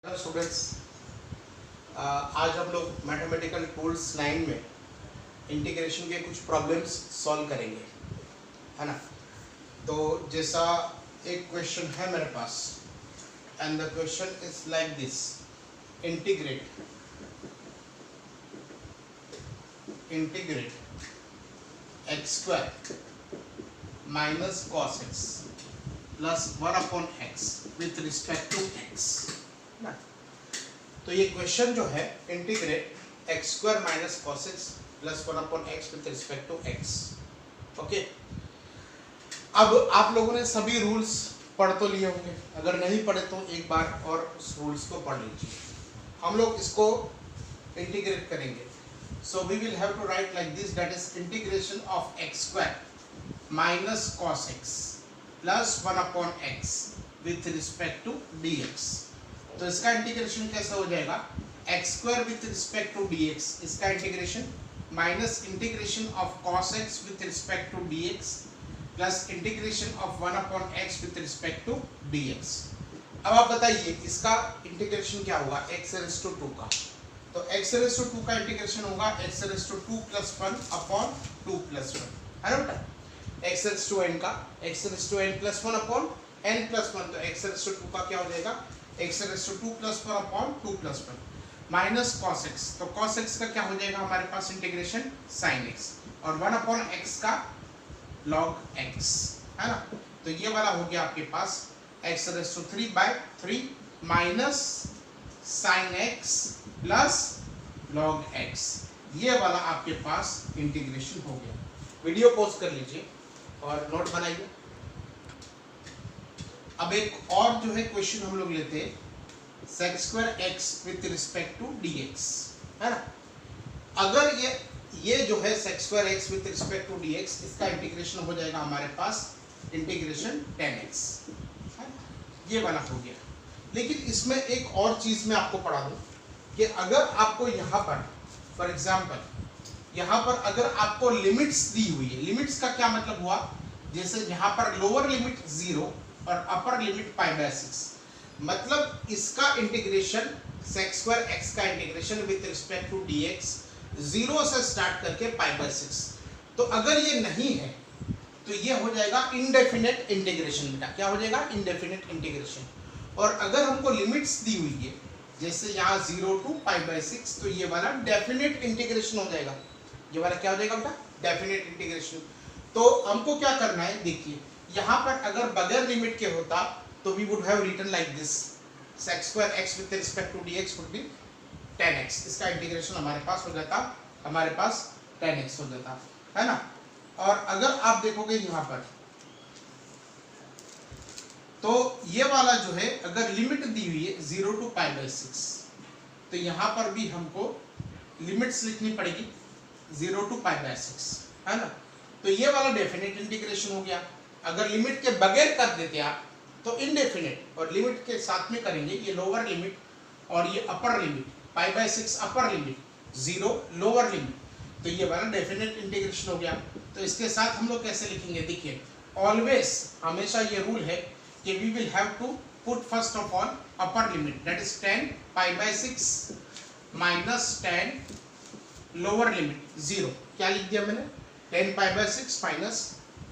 Hello students, आज हम लोग मैथमेटिकल टूल्स 9 में इंटीग्रेशन के कुछ प्रॉब्लम्स सॉल्व करेंगे, है ना। तो जैसा एक क्वेश्चन है मेरे पास, and the question is like this: integrate x square minus cos x plus 1/x with respect to x. तो ये क्वेश्चन जो है integrate x square minus cos x plus 1/x with respect to x. Okay, अब आप लोगों ने सभी rules पढ़ तो लिए होंगे, अगर नहीं पढ़े तो एक बार और उस रूल्स को पढ़ लीजिए। हम लोग इसको इंटीग्रेट करेंगे, so we will have to write like this, that is integration of x square minus cos x plus 1/x with respect to dx। तो इसका इंटीग्रेशन कैसे हो जाएगा? X square with respect to dx, इसका integration minus integration of cos x with respect to dx plus integration of 1/x with respect to dx। अब आप बताइए इसका इंटीग्रेशन क्या होगा x रेज़ टू 2 का। तो x रेज़ टू 2 का इंटीग्रेशन होगा x raise to 2 plus 1/2 plus 1, है ना बेटा। x रेज़ टू n का x raise to n plus 1/n plus 1, तो x रेज़ टू 2 का क्या हो जाएगा? x raise to 2 plus 1/2 plus 1 minus cos x। तो cos x का क्या हो जाएगा हमारे पास इंटीग्रेशन? sin x, और 1/x का log x, है ना। तो ये वाला हो गया आपके पास x raise to 3/3 minus sin x plus log x। ये वाला आपके पास इंटीग्रेशन हो गया। वीडियो पॉज कर लीजिए और नोट बनाइए। अब एक और जो है क्वेश्चन हम लोग लेते हैं, sec square x with respect to dx, है ना। अगर ये जो है sec square x with respect to dx, इसका इंटीग्रेशन हो जाएगा हमारे पास इंटीग्रेशन 10x, ये वाला हो गया। लेकिन इसमें एक और चीज मैं आपको पढ़ा दूं कि अगर आपको यहाँ पर फॉर एग्जाम्पल यहाँ पर अगर आपको लिमिट्स दी हुई है, लिमिट्स का क्या मतलब हुआ, जैसे यहाँ पर लोअर लिमिट 0 और अपर लिमिट π/6, मतलब इसका इंटीग्रेशन sec स्क्वायर x का integration with respect to dx 0 से स्टार्ट करके π/6। तो अगर ये नहीं है तो ये हो जाएगा इनडेफिनेट इंटीग्रेशन। बेटा क्या हो जाएगा? Indefinite integration. और अगर हमको लिमिट्स दी हुई है जैसे यहाँ 0 टू π/6, तो ये वाला डेफिनेट इंटीग्रेशन हो जाएगा। ये वाला क्या हो जाएगा बेटा? Definite integration. तो हमको क्या करना है, देखिए यहाँ पर अगर बगैर लिमिट के होता तो we would have written like this, sec square x with respect to dx would be 10x। इसका इंटीग्रेशन हमारे पास हो जाता, हमारे पास 10x हो जाता, है ना। और अगर आप देखोगे यहाँ पर तो ये वाला जो है अगर लिमिट दी हुई है 0 टू π/6, तो यहाँ पर भी हमको लिमिट्स लिखनी पड़ेगी 0 टू π/6, है ना। तो ये वाला डेफिनेट इंटीग्रेशन हो गया। अगर लिमिट के बगैर कर देते आप तो इनडेफिनेट, और लिमिट के साथ में करेंगे ये लोअर लिमिट और ये upper limit, π/6 upper limit, 0 lower limit, तो ये वाला डेफिनेट इंटीग्रेशन हो गया। तो इसके साथ हम लोग कैसे लिखेंगे? देखिए ऑलवेज, हमेशा ये रूल है कि we will have to put first of all upper limit, that is 10 π/6 minus 10 lower limit 0। क्या लिख दिया मैंने? 10 π/6 माइनस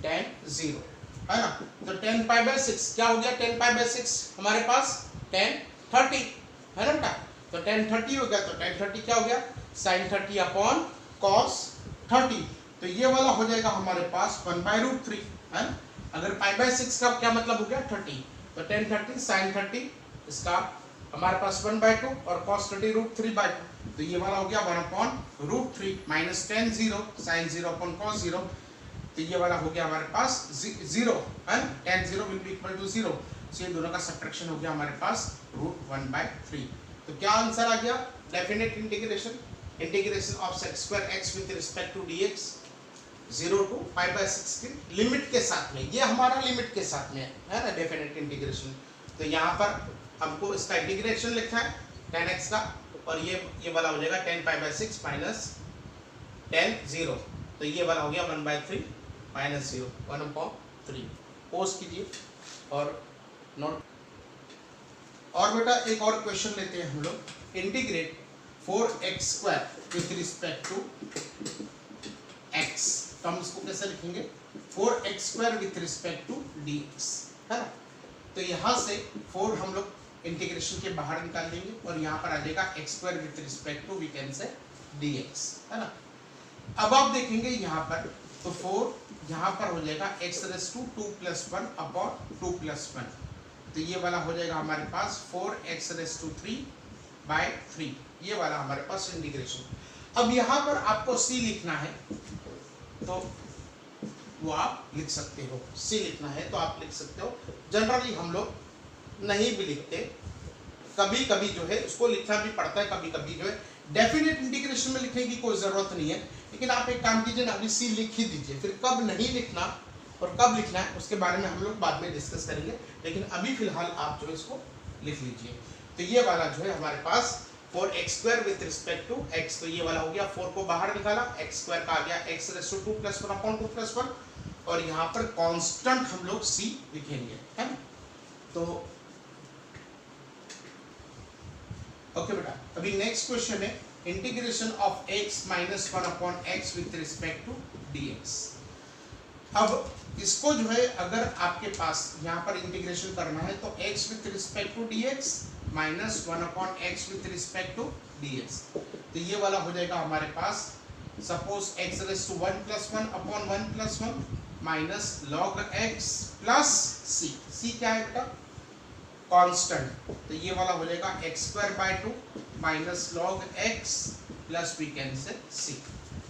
10 0, है ना। तो 10 π/6 क्या हो गया? 10 π/6 हमारे पास 10 30, है ना बेटा। तो 10 30 हो गया, तो 10 30 क्या हो गया? sin 30 upon cos 30। तो ये वाला हो जाएगा हमारे पास 1/√3, है ना। अगर π/6 का क्या मतलब हो गया? 30, तो 10 30 sin 30, इसका हमारे पास 1/2 और cos 30 √3/2, तो ये वाला हो गया 1/√3 माइनस 10 0 sin 0 अपॉन cos 0, तो ये वाला हो गया हमारे पास 0, है ना। 10 0 विल बी इक्वल टू 0, सो ये दोनों का सब्ट्रैक्शन हो गया हमारे पास √1/3। तो क्या आंसर आ गया? Definite integration, integration of sec square x with respect to dx 0 to π/6 की लिमिट के साथ में, ये हमारा लिमिट के साथ में है ना, डेफिनेट इंटीग्रेशन। तो यहाँ पर हमको इसका इंटीग्रेशन लिखा है 10x का, और ये वाला हो जाएगा 10 π/6 माइनस 10 0, तो ये वाला हो गया 1/3 माइनस 0 1/3। पोस्ट कीजिए और नोट और बेटा एक और क्वेश्चन लेते हैं हम लोग, integrate 4x² with respect to x। तो हम इसको कैसे लिखेंगे, 4x² with respect to dx, है ना। तो यहाँ से 4 हम लोग इंटीग्रेशन के बाहर निकाल देंगे और यहाँ पर आ जाएगा x² with respect to we can say dx, है ना। अब आप देखेंगे यहाँ पर, तो 4 यहाँ पर हो जाएगा x⁻² 2+1 अपॉन 2+1, तो ये वाला हो जाएगा हमारे पास 4x⁻³ ये वाला हमारे पास इंटीग्रेशन। अब यहाँ पर आपको c लिखना है तो वो आप लिख सकते हो, c लिखना है तो आप लिख सकते हो। जनरली हम लोग नहीं भी लिखते, कभी कभी जो है उसको लिखना भी पड़ता है, कभी कभी जो है डेफिनेट इंटीग्रेशन में लिखने की कोई जरूरत नहीं है। लेकिन आप एक काम कीजिए ना, अभी c लिख ही दीजिए, फिर कब नहीं लिखना और कब लिखना है उसके बारे में हम लोग बाद में डिस्कस करेंगे, लेकिन अभी फिलहाल आप जो है इसको लिख लीजिए। तो ये वाला जो है हमारे पास 4x² with respect to x, तो ये वाला हो गया, 4 को बाहर निकाला, x² का आ गया x⁻² + 1 अपॉन 2+1, और यहाँ पर कांस्टेंट हम लोग c लिखेंगे, है ना। तो ओके बेटा, अभी नेक्स्ट क्वेश्चन है integration of x-1 upon x with respect to dx। अब इसको जो है अगर आपके पास यहाँ पर इंटीग्रेशन करना है तो x with respect to dx -1 upon x with respect to dx, तो ये वाला हो जाएगा हमारे पास, suppose x⁻1 + 1 upon 1 + 1 minus log x plus c क्या है बेटा, कांस्टेंट, तो ये वाला हो जाएगा x²/2 minus log x plus we can say c,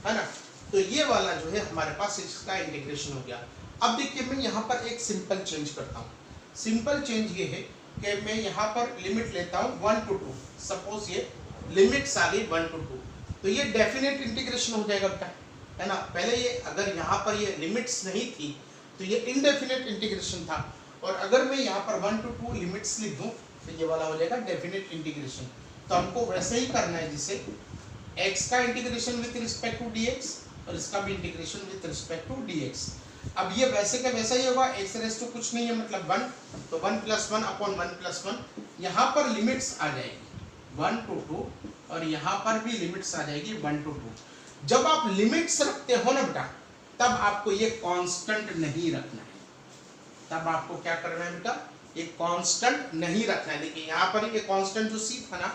है ना। तो ये वाला जो है हमारे पास इसका इंटीग्रेशन हो गया। अब देखिए मैं यहाँ पर एक सिंपल चेंज करता हूँ। सिंपल चेंज ये है कि मैं यहाँ पर लिमिट लेता हूँ 1 to 2, सपोज ये लिमिट्स आ गई 1 to 2, तो ये डेफिनेट इंटीग्रेशन हो जाएगा बेटा, है ना। पहले ये अगर यहाँ पर ये लिमिट्स नहीं थी तो ये इनडेफिनेट इंटीग्रेशन था, और अगर मैं यहाँ पर 1 to 2 लिमिट्स लिख दूँ तो ये वाला हो जाएगा डेफिनेट इंटीग्रेशन। तो हमको वैसे ही करना है जिसे x का integration with respect to dx और इसका भी integration with respect to dx। अब ये वैसे का वैसा ही होगा, x⁻² कुछ नहीं है मतलब 1, तो 1 + 1 अपॉन 1 + 1, यहाँ पर लिमिट्स आ जाएगी 1 to 2 और यहाँ पर भी लिमिट्स आ जाएगी 1 to 2। जब आप लिमिट्स रखते हो ना बेटा, तब आपको ये कांस्टेंट नहीं रखना है, तब आपको क्या करना है बेटा, ये कांस्टेंट नहीं रखना है। देखिए यहाँ पर ये कांस्टेंट जो c था ना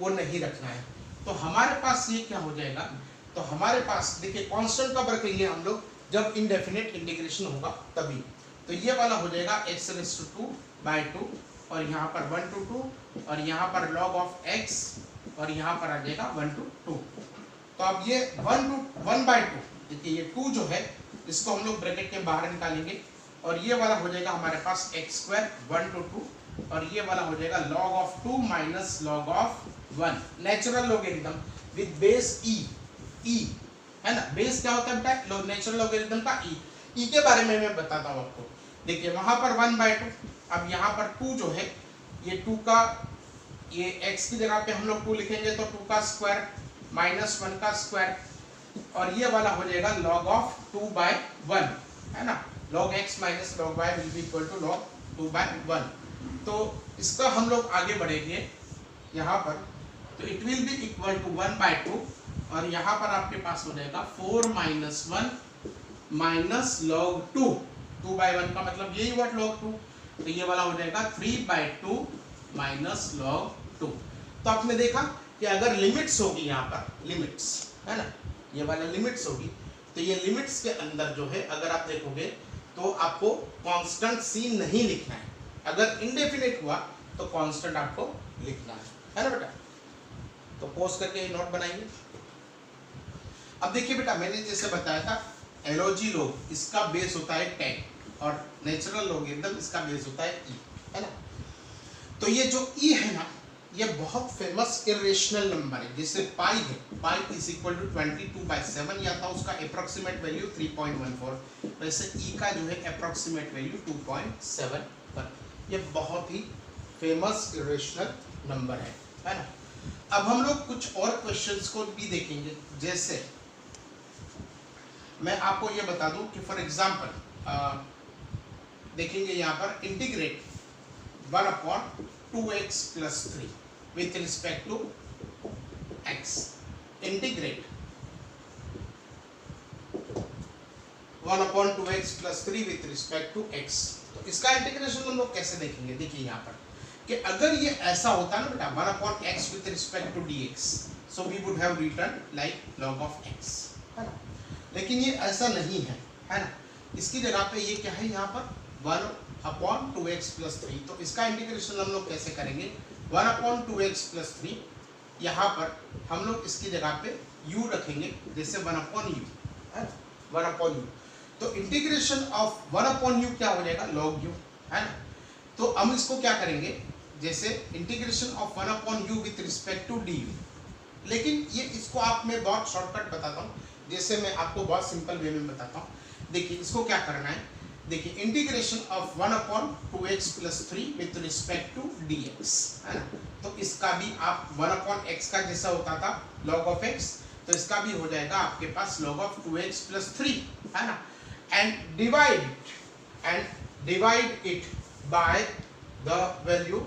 वो नहीं रखना है, तो हमारे पास ये क्या हो जाएगा, तो हमारे पास देखिए कांस्टेंट कब रखेंगे हम लोग, जब इनडेफिनेट इंटीग्रेशन होगा तभी। तो ये वाला हो जाएगा x⁻²/2 और यहाँ पर 1 to 2 और यहाँ पर log of x और यहाँ पर आ जाएगा 1 to 2। तो अब ये 1/2 देखिए ये 2 जो है इसको हम लोग ब्रैकेट के बाहर निकालेंगे और ये वाला हो जाएगा हमारे पास x² 1 to 2 और ये वाला हो जाएगा log of 2 minus log of 1, natural logarithm with base e, है ना। बेस क्या होता है बेटा, नेचुरल लॉगरिथम का e के बारे में मैं बताता हूँ आपको। देखिए वहां पर 1/2, अब यहाँ पर 2 जो है ये 2 का, ये x की जगह पे हम लोग 2 लिखेंगे तो 2 का स्क्वायर माइनस 1 का स्क्वायर और ये वाला हो जाएगा log of 2/1, है ना। log x minus log y will be equal to log 2/1। तो इसका हम लोग आगे बढ़ेंगे यहाँ पर, तो it will be equal to 1/2 और यहाँ पर आपके पास हो जाएगा 4 - 1 माइनस log 2, 2/1 का मतलब यही हुआ log 2, तो ये वाला हो जाएगा 3/2 माइनस log 2। तो आपने देखा कि अगर लिमिट्स होगी यहाँ पर, लिमिट्स है ना, ये वाला लिमिट्स होगी, तो ये लिमिट्स के अंदर जो है अगर आप देखोगे तो आपको कांस्टेंट c नहीं लिखना है, अगर इनडेफिनेट हुआ तो कांस्टेंट आपको लिखना है ना बेटा। तो पोज करके नोट बनाइए। अब देखिए बेटा मैंने जैसे बताया था एलओजी लॉग इसका बेस होता है 10 और नेचुरल लॉगरिथम इसका बेस होता है e, है ना। तो ये जो e है ना ये बहुत फेमस इरेशनल नंबर है, जैसे पाई है, पाई इज इक्वल टू 22/7 या था उसका अप्रोक्सीमेट वैल्यू 3.14, वैसे e का जो है अप्रोक्सीमेट वैल्यू 2.7, ये बहुत ही फेमस इरेशनल नंबर है ना। अब हम लोग कुछ और क्वेश्चंस को भी देखेंगे, जैसे मैं आपको ये बता दूं कि फॉर एग्जांपल देखेंगे यहाँ पर integrate 1 upon 2x plus 3 with respect to x. Integrate 1 upon 2x plus 3 with respect to x. तो इसका इंटीग्रेशन हम लोग कैसे देखेंगे? देखिए यहाँ पर कि अगर ये ऐसा होता ना बेटा 1 upon x with respect to dx, so we would have written like log of x, है ना? लेकिन ये ऐसा नहीं है, है ना? इसकी जगह पे ये क्या है यहाँ पर 1 upon 2x plus 3. तो इसका इंटीग्रेशन हम लोग कैसे करेंगे? 1 upon 2x plus 3, यहाँ पर हम लोग इसकी जगह पे u रखेंगे, जैसे 1 upon u, है ना? 1 upon u. तो इंटीग्रेशन ऑफ 1 upon u क्या हो जाएगा? log u, है ना? तो हम इसको क्या करेंगे? जैसे integration of 1 upon u with respect to du. लेकिन ये इसको आप मैं बहुत शॉर्टकट बताता हूँ, जैसे मैं आपको बहुत सिंपल वे में बताता हूँ. देखिए इसको क्या करना है, देखिए integration of 1 upon 2x plus 3 with respect to dx, है ना? तो इसका भी आप 1 upon x का जैसा होता था log of x, तो इसका भी हो जाएगा आपके पास log of 2x plus 3, है ना? And divide it by the value,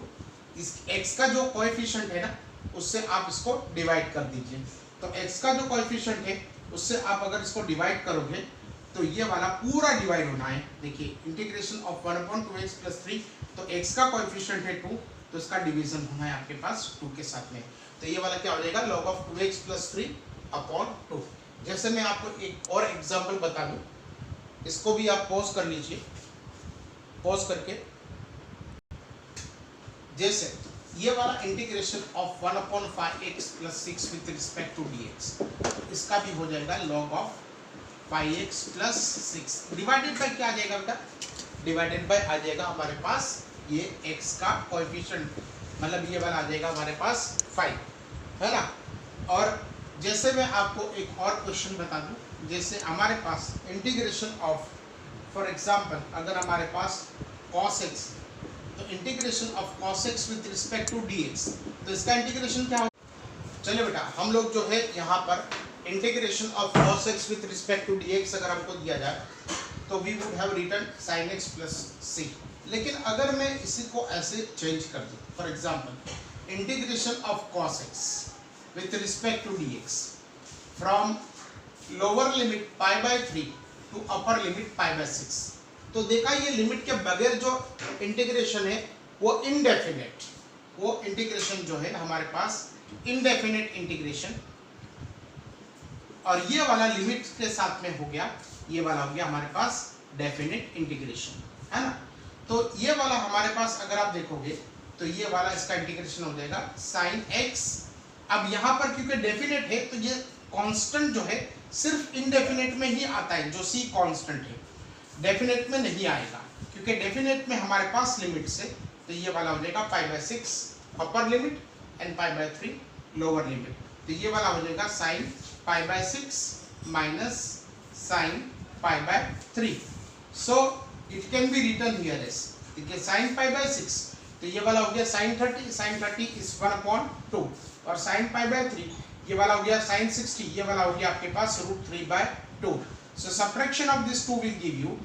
इस x का जो कोएफिशिएंट है ना उससे आप इसको डिवाइड कर दीजिए. तो x का जो कोएफिशिएंट है उससे आप अगर इसको डिवाइड करोगे तो ये वाला पूरा डिवाइड होना है. देखिए integration of 1 upon 2x plus 3, तो x का कोएफिशिएंट है 2, तो इसका डिवीजन होना है आपके पास 2 के साथ में. तो ये वाला क्या हो जाएगा? log of 2x plus 3 upon 2. जैसे मैं आपको एक और एग्जांपल बता दूं, इसको भी आप पॉज कर लीजिए. पॉज करके जैसे ये वाला integration of 1 upon 5x plus 6 with respect to dx, इसका भी हो जाएगा log of 5x plus 6 divided by क्या आ जाएगा बेटा? डिवाइडेड बाय आ जाएगा हमारे पास ये x का कोएफिशिएंट, मतलब ये वाला आ जाएगा हमारे पास 5, है ना? और जैसे मैं आपको एक और क्वेश्चन बता दूं, जैसे हमारे पास इंटीग्रेशन ऑफ, फॉर एग्जांपल अगर हमारे पास cos x, तो integration of cos x with respect to dx, तो इसका इंटीग्रेशन क्या होगा? चलिए बेटा हम लोग जो है यहाँ पर integration of cos x with respect to dx अगर हमको दिया जाए तो we would have written sin x plus c. लेकिन अगर मैं इसी को ऐसे चेंज कर दूं, for example integration of cos x with respect to dx from lower limit pi by 3 to upper limit pi by 6, तो देखा ये लिमिट के बगैर जो इंटीग्रेशन है वो इनडेफिनेट, वो इंटीग्रेशन जो है हमारे पास इनडेफिनेट इंटीग्रेशन, और ये वाला लिमिट के साथ में हो गया, ये वाला हो गया हमारे पास डेफिनेट इंटीग्रेशन, है ना? तो ये वाला हमारे पास अगर आप देखोगे तो ये वाला इसका इंटीग्रेशन हो जाएगा sin x. अब यहाँ पर क्योंकि डेफिनेट है तो ये कांस्टेंट जो है सिर्फ इनडेफिनेट में ही आता है, जो c कांस्टेंट है, डेफिनेट में नहीं आएगा, क्योंकि डेफिनेट में हमारे पास लिमिट्स है. तो ये वाला हो जाएगा pi by 6 upper limit and pi by 3 lower limit. तो ये वाला हो जाएगा sin pi by 6 minus sin pi by 3. So it can be written here as, देखिए sin पाई बाय 6, तो ये वाला हो गया sin 30 इज 1 upon 2, और sin पाई बाय 3 ये वाला हो गया sin 60, ये वाला हो गया आपके पास √3 by 2. So subtraction of these two will give you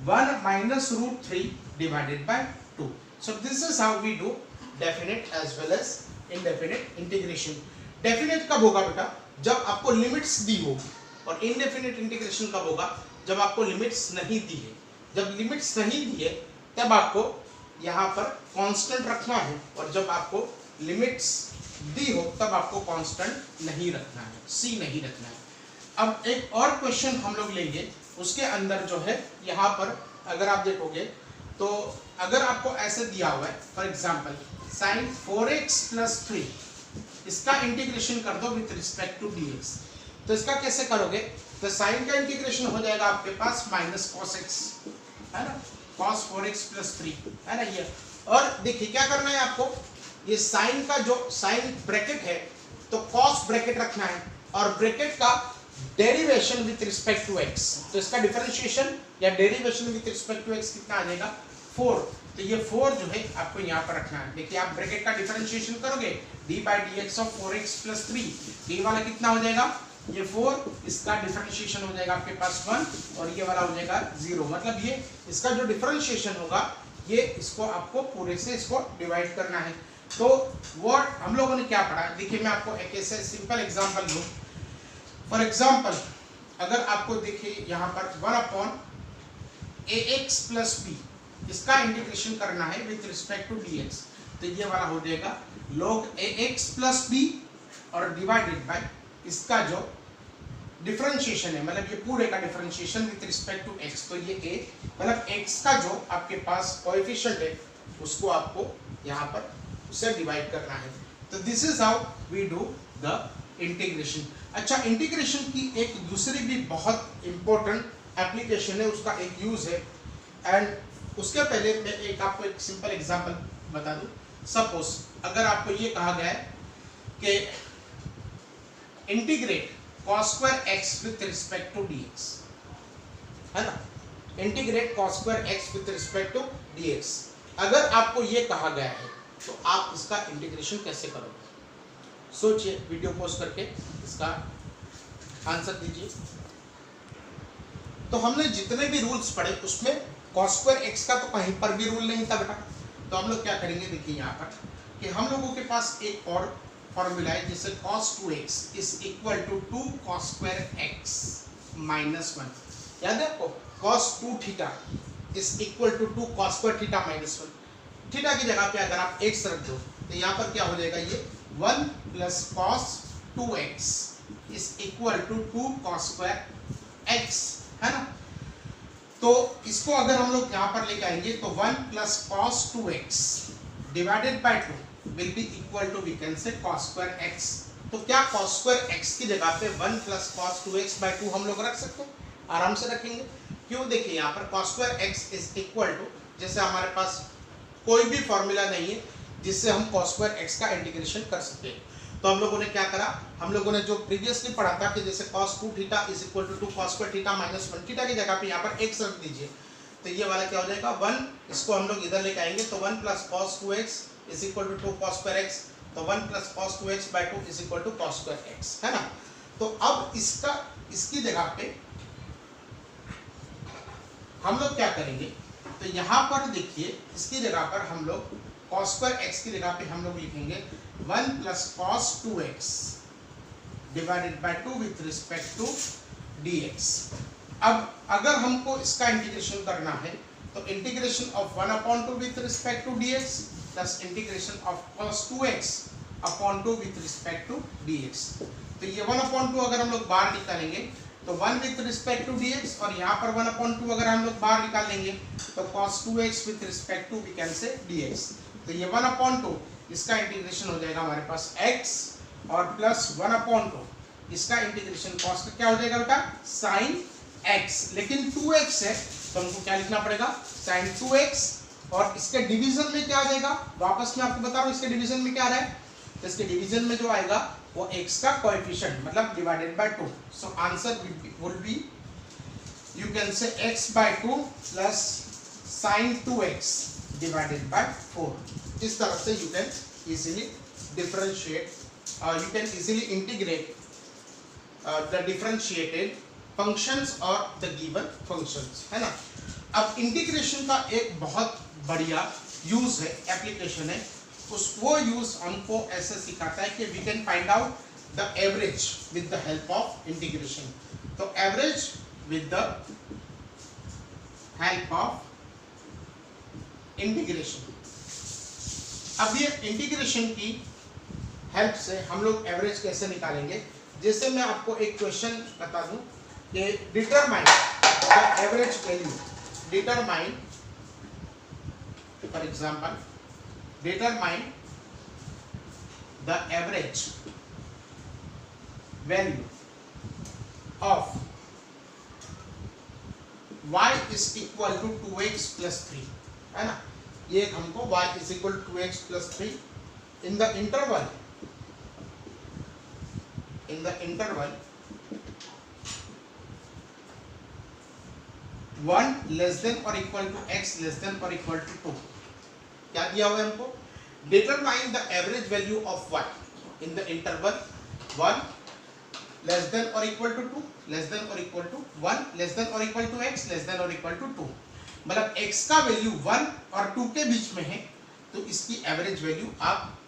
1 minus √3 divided by 2. So this is how we do definite as well as indefinite integration. Definite कब होगा बेटा? जब आपको लिमिट्स दी होगी, और indefinite integration कब होगा? जब आपको लिमिट्स नहीं दी है. जब लिमिट्स नहीं दी है तब आपको यहाँ पर कांस्टेंट रखना है, और जब आपको लिमिट्स दी हो तब आपको कांस्टेंट नहीं रखना है, c नहीं रखना है. अब एक और क्वेश्चन हम लोग लेंगे, उसके अंदर जो है यहाँ पर अगर आप देखोगे तो अगर आपको ऐसे दिया हुआ है for example sin 4x plus 3, इसका इंटीग्रेशन कर दो विथ रिस्पेक्ट टू dx, तो इसका कैसे करोगे? तो sin का इंटीग्रेशन हो जाएगा आपके पास माइनस cos x, है ना? cos 4x plus 3, है ना ये. और देखिए क्या करना है आपको, ये sin का जो sin ब्रैकेट है तो cos ब्रैकेट रखना है, और ब्रैकेट का derivation with respect to x, तो इसका डिफरेंशिएशन या derivation with respect to x कितना आ जाएगा? 4. तो ये 4 जो है आपको यहाँ पर रखना है. देखिए आप ब्रैकेट का डिफरेंशिएशन करोगे d by dx of 4x plus 3, ये वाला कितना हो जाएगा? ये 4, इसका डिफरेंशिएशन हो जाएगा आपके पास 1, और ये वाला हो जाएगा 0. मतलब ये इसका जो डिफरेंशिएशन होगा ये इसको आपको पूरे से इसको डिवाइड करना है। तो वो हम लोगों ने क्या पढ़ा, देखिए मैं आपको एक ऐसे सिंपल एग्जांपल दूं। फॉर एग्जांपल अगर आपको देखिए यहाँ पर 1/ax प्लस b इसका इंटीग्रेशन करना है विथ रिस्पेक्ट टू dx, तो ये वाला हो जाएगा log ax प्लस b और डिवाइडेड बाय इसका जो डिफरेंशिएशन है, मतलब ये पूरे का differentiation with respect to x, तो ये a मतलब x का जो आपके पास कोएफिशिएंट है उसको आपको यहाँ पर उसे डिवाइड करना है। तो this is how we do the integration. अच्छा, इंटीग्रेशन की एक दूसरी भी बहुत इंपॉर्टेंट एप्लीकेशन है, उसका एक यूज है। एंड उसके पहले मैं एक आपको एक सिंपल एग्जांपल बता दूं। सपोज अगर आपको ये कहा गया है कि integrate cos square x with respect to dx, है ना, integrate cos square x with respect to dx। अगर आपको ये कहा गया है तो आप इसका इंटीग्रेशन कैसे करोगे? सोचिए, वीडियो पॉज करके इसका आंसर दीजिए। तो हमने जितने भी रूल्स पढ़े उसमें cos square x का तो कहीं पर भी रूल नहीं था बेटा। तो हम लोग क्या करेंगे, देखिए यहाँ पर कि हम लोगों के पास एक और फॉर्मूला है जिससे cos 2x is equal to 2 cos square x minus 1। याद है आपको, cos 2 theta is equal to 2 cos square theta minus 1। Theta की जगह पे अगर आप x रख दो तो यहाँ पर क्या हो जाएगा, ये 1 plus cos 2x is equal to 2 cos square x, है ना। तो इसको अगर हम लोग यहाँ पर लेके आएंगे तो 1 plus cos 2x divided by 2 will be equal to we can say cos square x। तो क्या cos square x की जगह पे 1 plus cos 2x by 2 हम लोग रख सकते हैं? आराम से रखेंगे। क्यों? देखिए यहाँ पर cos square x is equal to, जैसे हमारे पास कोई भी फॉर्मूला नहीं है जिससे हम cos square x का इंटीग्रेशन कर सकते हैं। तो हम लोगों ने क्या करा, हम लोगों ने जो प्रीवियसली पढ़ा था कि जैसे cos 2 theta is equal to 2 cos square theta minus 1, theta की जगह पे यहाँ पर x रख दीजिए। तो ये वाला क्या हो जाएगा 1, इसको हम लोग इधर लेके आएंगे तो 1 plus cos 2x is equal to 2 cos square x, तो 1 plus cos 2x by 2 is equal to cos square x, है ना। तो अब इसकी जगह पे हम लोग क्या करेंगे, तो यहाँ पर देखिए इसकी जगह पर हम लोग cos square x की जगह पे हम लोग लिखेंगे 1 plus cos 2x divided by 2 with respect to dx। अब अगर हमको इसका इंटीग्रेशन करना है तो integration of 1/2 with respect to dx plus integration of cos 2x upon 2 with respect to dx। तो ये 1/2 अगर हम लोग बाहर निकालेंगे तो 1 विथ रिस्पेक्ट टू dx, और यहाँ पर 1/2 अगर हम लोग बाहर निकालेंगे तो cos 2x with respect to we can say dx। तो ये 1/2 इसका इंटीग्रेशन हो जाएगा हमारे पास x, और प्लस 1/2 इसका इंटीग्रेशन cos का क्या हो जाएगा बेटा, sin x। लेकिन 2x है तो हमको क्या लिखना पड़ेगा, sin 2x, और इसके डिवीजन में क्या आ जाएगा, वापस मैं आपको बता रहा हूँ इसके डिवीजन में क्या आ रहा है, तो इसके डिवीजन में जो आएगा वो x का कोएफिशिएंट मतलब divided by 2। So answer will B you can say x by 2 plus sin 2x divided by 4। इस तरह से you can easily differentiate, you can easily integrate the differentiated functions और द गिवन फंक्शंस, है ना। अब integration का एक बहुत बढ़िया यूज है, एप्लीकेशन है, वो यूज हमको ऐसे सिखाता है कि we can find out the average with the help of integration. तो average with the help of integration. अब ये इंटीग्रेशन की हेल्प से हम लोग एवरेज कैसे निकालेंगे, जैसे मैं आपको एक क्वेश्चन बता दूं कि determine the average value, determine for example determine the average value of y is equal to 2x plus 3, है ना। ये हमको y is equal to 2x plus 3 in the interval 1 less than or equal to x less than or equal to 2। क्या दिया हुआ है हमको, determine the average value of y in the interval 1 less than और equal to 2 less than और equal to 1 less than और equal to x less than और equal to 2। मतलब x का वैल्यू 1 और 2 के बीच में है, तो इसकी एवरेज वैल्यू आप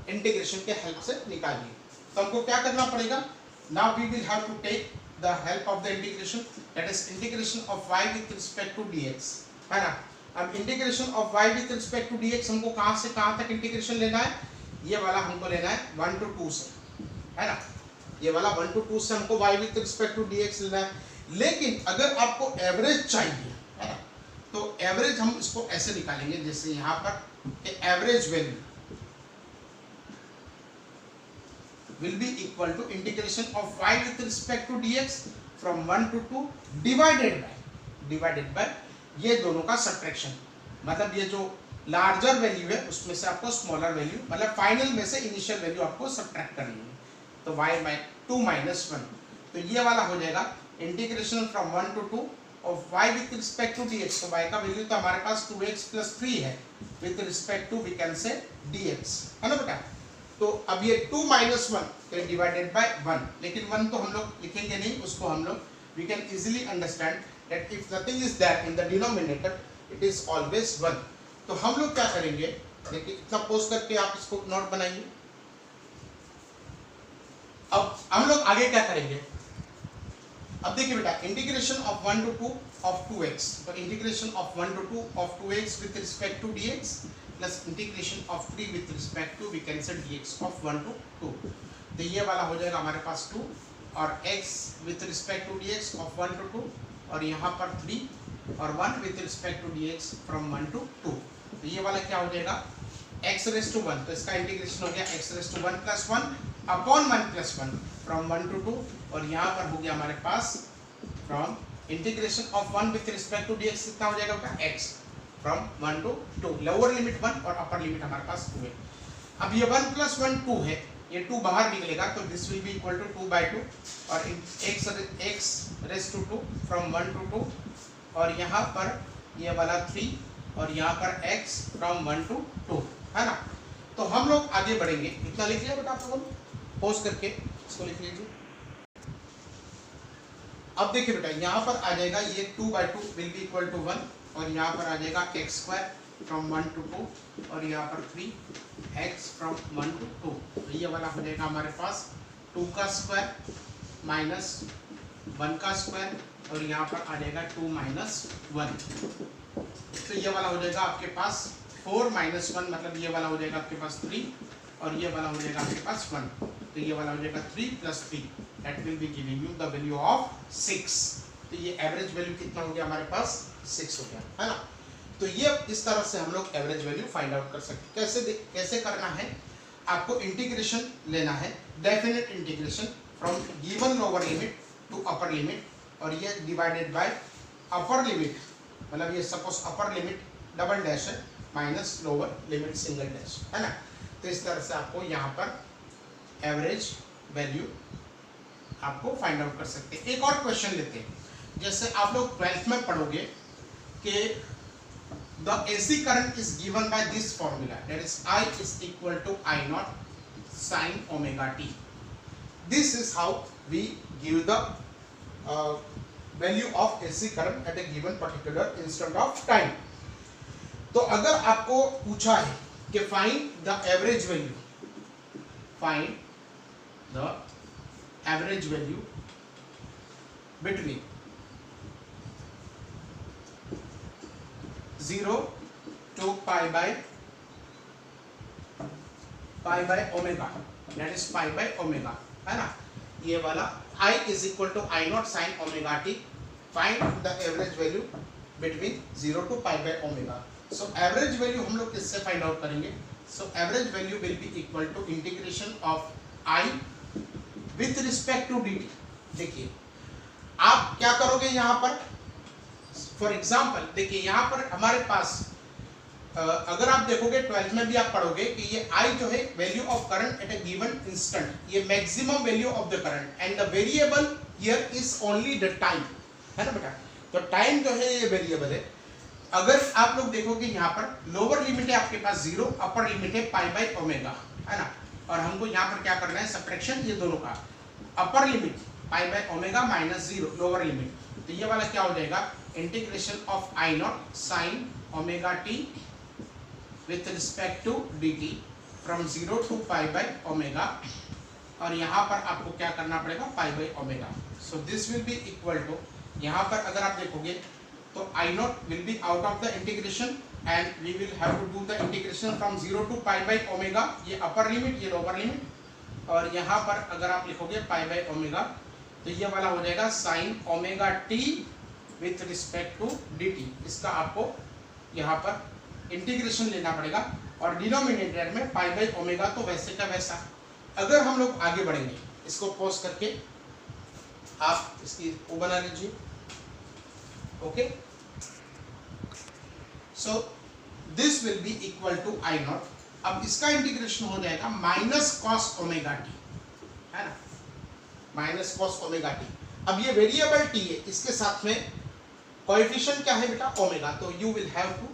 इंटीग्रेशन के हेल्प से निकालिए। तो हमको क्या करना पड़ेगा, now we will have to take the help of the integration, that is integration of y with respect to dx, है ना। अब integration of y with respect to dx हमको कहां से कहां तक इंटीग्रेशन लेना है, ये वाला हमको लेना है 1 to 2 से, है ना। ये वाला 1 to 2 से हमको y with respect to dx लेना है। लेकिन अगर आपको एवरेज चाहिए, है ना, तो एवरेज हम इसको ऐसे निकालेंगे, जैसे यहां पर average value will be equal to integration of y with respect to dx from 1 to 2 divided by ये दोनों का सब्ट्रैक्शन, मतलब ये जो लार्जर वैल्यू है उसमें से आपको स्मॉलर वैल्यू, मतलब फाइनल में से इनिशियल वैल्यू आपको सब्ट्रैक्ट करनी है। तो y by 2 minus 1, तो ये वाला हो जाएगा integration from 1 to 2 of y with respect to dx। तो y का वैल्यू तो हमारे पास 2x plus 3 है, with respect to we can say dx, है ना बेटा। तो अब ये 2 minus 1 तो डिवाइडेड बाय 1, लेकिन 1 तो हम लोग लिखेंगे नहीं, उसको हम लोग we can easily understand that if nothing is there in the denominator it is always 1। तो हम लोग क्या करेंगे, देखिए इतना पोज करके आप इसको नोट बनाइए। अब हम लोग आगे क्या करेंगे, अब देखिए बेटा integration of 1 to 2 of 2x, तो integration of 1 to 2 of 2x with respect to dx plus integration of 3 with respect to we can say dx of 1 to 2, तो ये वाला हो जाएगा हमारे पास 2 और x with respect to dx of 1 to 2 और यहाँ पर 3 और 1 with respect to dx from 1 to 2, तो ये वाला क्या हो जाएगा x raised to 1, तो इसका इंटीग्रेशन हो गया x raised to 1 plus 1 upon 1 plus 1 from 1 to 2 और यहाँ पर हो गया हमारे पास from integration of 1 with respect to dx कितना हो जाएगा बेटा x from 1 to 2, lower limit 1 और अपर लिमिट हमारे पास 2 है। अब ये 1 plus 1 2 है, ये 2 बाहर निकलेगा तो this will be equal to 2 by 2 और x raised to 2 from 1 to 2 और यहाँ पर ये वाला 3 और यहाँ पर x from 1 to 2, है ना। तो हम लोग आगे बढ़ेंगे, इतना लिख लिया बेटा आप लोगों ने, पोज करके इसको लिख लीजिए। अब देखिए बेटा यहाँ पर आ जाएगा ये 2 by 2 will be equal to 1 और यहाँ पर आ जाएगा x स्क्वायर फ्रॉम 1 to 2 और यहाँ पर 3x फ्रॉम 1 to 2, तो ये वाला हो जाएगा हमारे पास 2 का स्क्वायर माइनस 1 का स्क्वायर और यहाँ पर आ जाएगा 2 minus 1, तो ये वाला हो जाएगा आपके पास 4 minus 1, मतलब ये वाला हो जाएगा आपके पास 3 और ये वाला हो जाएगा आपके पास 1, तो ये वाला हो जाएगा 3 plus 3 that will be giving you the value of 6, तो ये एवरेज वैल्यू कितना हो गया हमारे पास 6 हो गया, है ना। तो ये इस तरह से हम लोग एवरेज वैल्यू फाइंड आउट कर सकते हैं। कैसे करना है, आपको इंटीग्रेशन लेना है, definite integration from given lower limit to upper limit और ये डिवाइडेड बाय अपर लिमिट, मतलब ये suppose upper limit double dash है minus lower limit single dash, है ना। तो इस तरह से आपको यहाँ पर एवरेज वैल्यू आपको फाइंड आउट कर सकते हैं। एक और क्वेश्चन लेते हैं, जैसे आप लोग 12th में पढ़ोगे कि the AC current is given by this formula, that is I is equal to I naught sin omega t. This is how we give the value of AC current at a given particular instant of time. तो अगर आपको पूछा है कि find the average value between 0 to pi by omega, that is pi by omega, है ना। ये वाला I is equal to I naught sin omega t, find the average value between 0 to pi by omega. So average value हम लोग किससे find out करेंगे, so average value will be equal to integration of I with respect to dt। देखिए आप क्या करोगे यहाँ पर, फॉर एग्जाम्पल देखिए यहाँ पर हमारे पास अगर आप देखोगे 12th में भी आप पढ़ोगे कि ये I जो है value of current at a given instant, ये maximum value of the current and the variable here is only the time, है ना बेटा। तो टाइम जो है ये वेरिएबल है। अगर आप लोग देखोगे यहाँ पर लोअर लिमिट है आपके पास 0, अपर लिमिट है पाई बाई ओमेगा, है ना। और हमको यहाँ पर क्या करना है, सब्ट्रैक्शन ये दोनों का, upper limit pi by omega minus 0 lower limit, तो ये वाला क्या हो जाएगा, integration of I naught sine omega t with respect to d t from 0 to pi by omega, और यहाँ पर आपको क्या करना पड़ेगा, pi by omega. So this will be equal to, यहाँ पर अगर आप देखोगे तो I naught will be out of the integration and we will have to do the integration from 0 to pi by omega, ये अपर लिमिट ये lower limit, और यहाँ पर अगर आप लिखोगे पाई बाई ओमेगा तो ये वाला हो जाएगा sine omega t with respect to d t. इसका आपको यहाँ पर इंटीग्रेशन लेना पड़ेगा और डिनोमिनेटर में पाई बाई ओमेगा तो वैसे का वैसा. अगर हम लोग आगे बढ़ेंगे, इसको पॉज करके आप इसकी वो बना लीजिए. Okay, so this will be equal to I naught. अब इसका इंटीग्रेशन हो जाएगा माइनस कॉस ओमेगा टी, है ना, माइनस कॉस ओमेगा टी. अब ये वेरिएबल टी है, इसके साथ में कोएफिशिएंट क्या है बेटा, ओमेगा, तो you will have to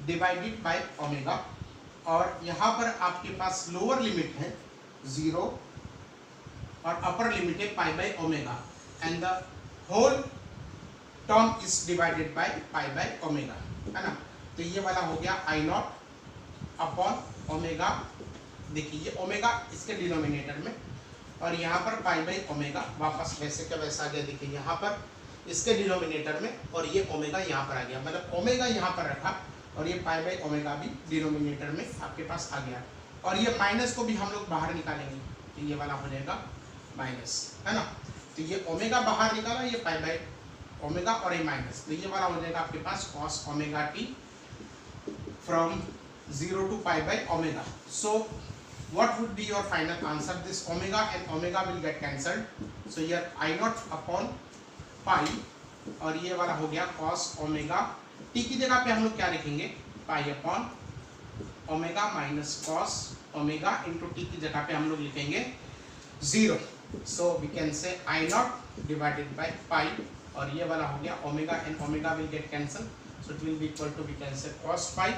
divide it by omega. और यहाँ पर आपके पास लोअर लिमिट है 0 और अपर लिमिट है pi by omega, and the whole term is divided by pi by omega, है ना. तो ये वाला हो गया आई नॉट अपॉन ओमेगा. देखिए ये ओमेगा इसके डिनोमिनेटर में और यहाँ पर पाई बाई ओमेगा वापस वैसे का वैसा आ गया. देखिए यहाँ पर इसके डिनोमिनेटर में और ये ओमेगा यहाँ पर आ गया, मतलब ओमेगा यहाँ पर रखा और ये पाई बाई ओमेगा भी डिनोमिनेटर में आपके पास आ गया. और ये माइनस को भी हम लोग बाहर निकालेंगे तो ये वाला हो जाएगा माइनस, है ना. तो ये ओमेगा बाहर निकाला, ये पाई बाई ओमेगा और ये माइनस, तो ये वाला हो जाएगा आपके पास cos omega t from 0 to pi by omega. So what would be your final answer? This omega and omega will get cancelled, so here I naught upon pi और ये वाला हो गया cos ओमेगा. t की जगह पे हम लोग क्या लिखेंगे, pi upon omega minus cos omega into T की जगह पे हम लोग लिखेंगे 0. सो we can say I naught divided by pi और ये वाला हो गया omega and omega will get cancel, so it will be equal to we can say cos pi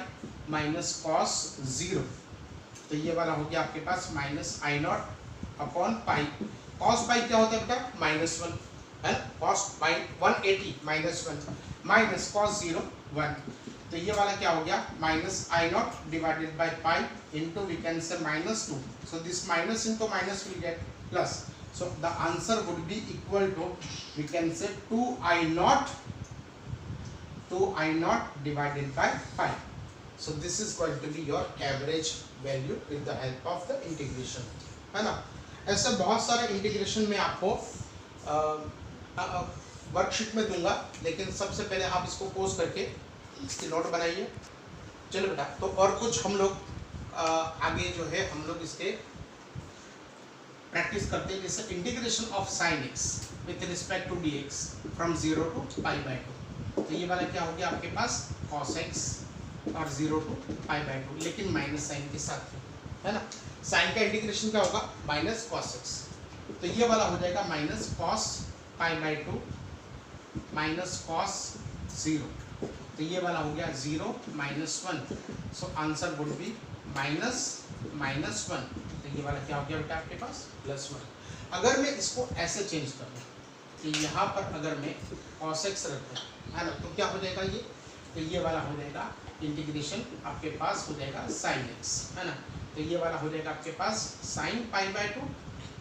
minus cos 0. तो ये वाला हो गया आपके पास minus I naught upon pi. Cos pi क्या होता है बेटा, -1 है, कॉस पाई 180 -1 माइनस कॉस 0 1. तो ये वाला क्या हो गया, minus I naught divided by pi into we can say -2. So this minus into minus will get plus, so the answer would be equal to we can say 2 I naught divided by pi. So this is going to be your average value with the help of the integration, है ना. ऐसे बहुत सारे integration में आपको worksheet में दूंगा, लेकिन सबसे पहले आप इसको पोस्ट करके इसकी नोट बनाइए. चलो बेटा, तो और कुछ हम लोग आगे जो है हम लोग इसके प्रैक्टिस करते हैं, जैसे integration of sine x with respect to d x from 0 to pi by 2. तो ये वाला क्या हो गया आपके पास cos x और 0 to पाई बाई 2, लेकिन माइनस साइन के साथ, है ना. साइन का इंटीग्रेशन क्या होगा, माइनस कॉस एक्स, तो ये वाला हो जाएगा minus cos pi by 2 minus cos 0. तो ये वाला हो गया 0 -1. So answer would B -1. तो ये वाला क्या हो गया बेटा आपके पास +1. अगर मैं इसको ऐसे चेंज कर दूँ कि यहाँ पर अगर मैं cos x रख दूँ, है ना, तो क्या हो जाएगा ये, तो ये वाला हो जाएगा इंटीग्रेशन आपके पास हो जाएगा साइन x, है ना. तो ये वाला हो जाएगा आपके पास साइन पाई बाई 2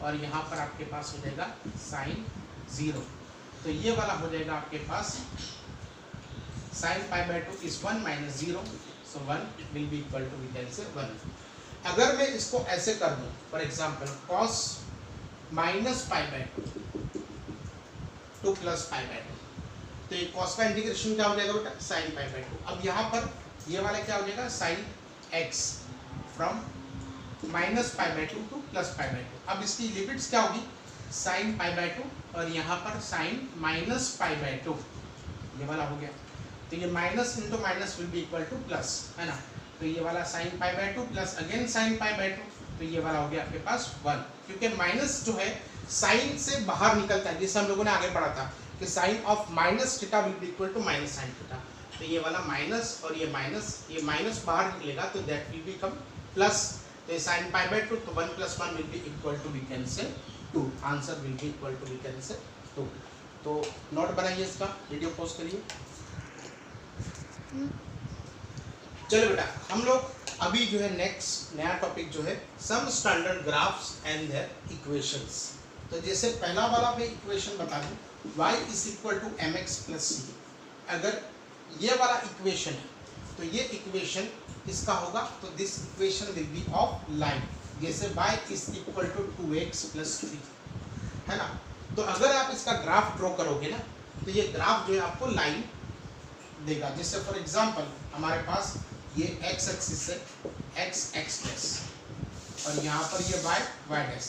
और यहाँ पर आपके पास हो जाएगा साइन 0. तो ये वाला हो जाएगा आपके पास sine pi by 2 is 1 - 0, so 1 will be equal to we can say 1. अगर मैं इसको ऐसे कर दूँ, for example cos minus pi by 2 plus pi by 2, तो ये cos का इंटीग्रेशन क्या हो जाएगा बेटा, साइन पाई बाई 2. अब यहाँ पर ये वाला क्या हो जाएगा sine x from minus pi by 2 to plus pi by 2. अब इसकी लिमिट्स क्या होगी, साइन पाई बाई 2 और यहाँ पर साइन माइनस पाई बाई 2, ये वाला हो गया. तो ये minus into minus will be equal two plus, है ना. तो ये वाला sign pi by 2 plus again sine pi by 2, तो ये वाला हो गया आपके पास 1, क्योंकि माइनस जो है साइन से बाहर निकलता है, जैसे हम लोगों ने आगे पढ़ा था कि sine of minus theta will be equal to minus sine theta. तो ये वाला माइनस और ये माइनस बाहर निकलेगा, तो दैट विल बिकम प्लस. तो ये साइन पाई बाई 2, तो 1 + 1 will be equal to we can say 2. Answer will be equal to we can say 2. तो नोट बनाइए इसका, वीडियो पॉज करिए। चलो बेटा, हम लोग अभी जो है नेक्स्ट नया टॉपिक जो है some standard graphs and their equations. तो जैसे पहला वाला मैं इक्वेशन बता दूं, y is equal to m x plus c. अगर ये वाला इक्वेशन है तो ये इक्वेशन किसका होगा, तो this equation will be of line. जैसे y is equal to 2x plus 3 है ना। तो अगर आप इसका ग्राफ ड्रॉ करोगे ना तो ये ग्राफ जो है आपको लाइन देगा। जैसे फॉर एग्जांपल हमारे पास ये x एक्सिस है, x x डैश, और यहाँ पर ये y y डैश।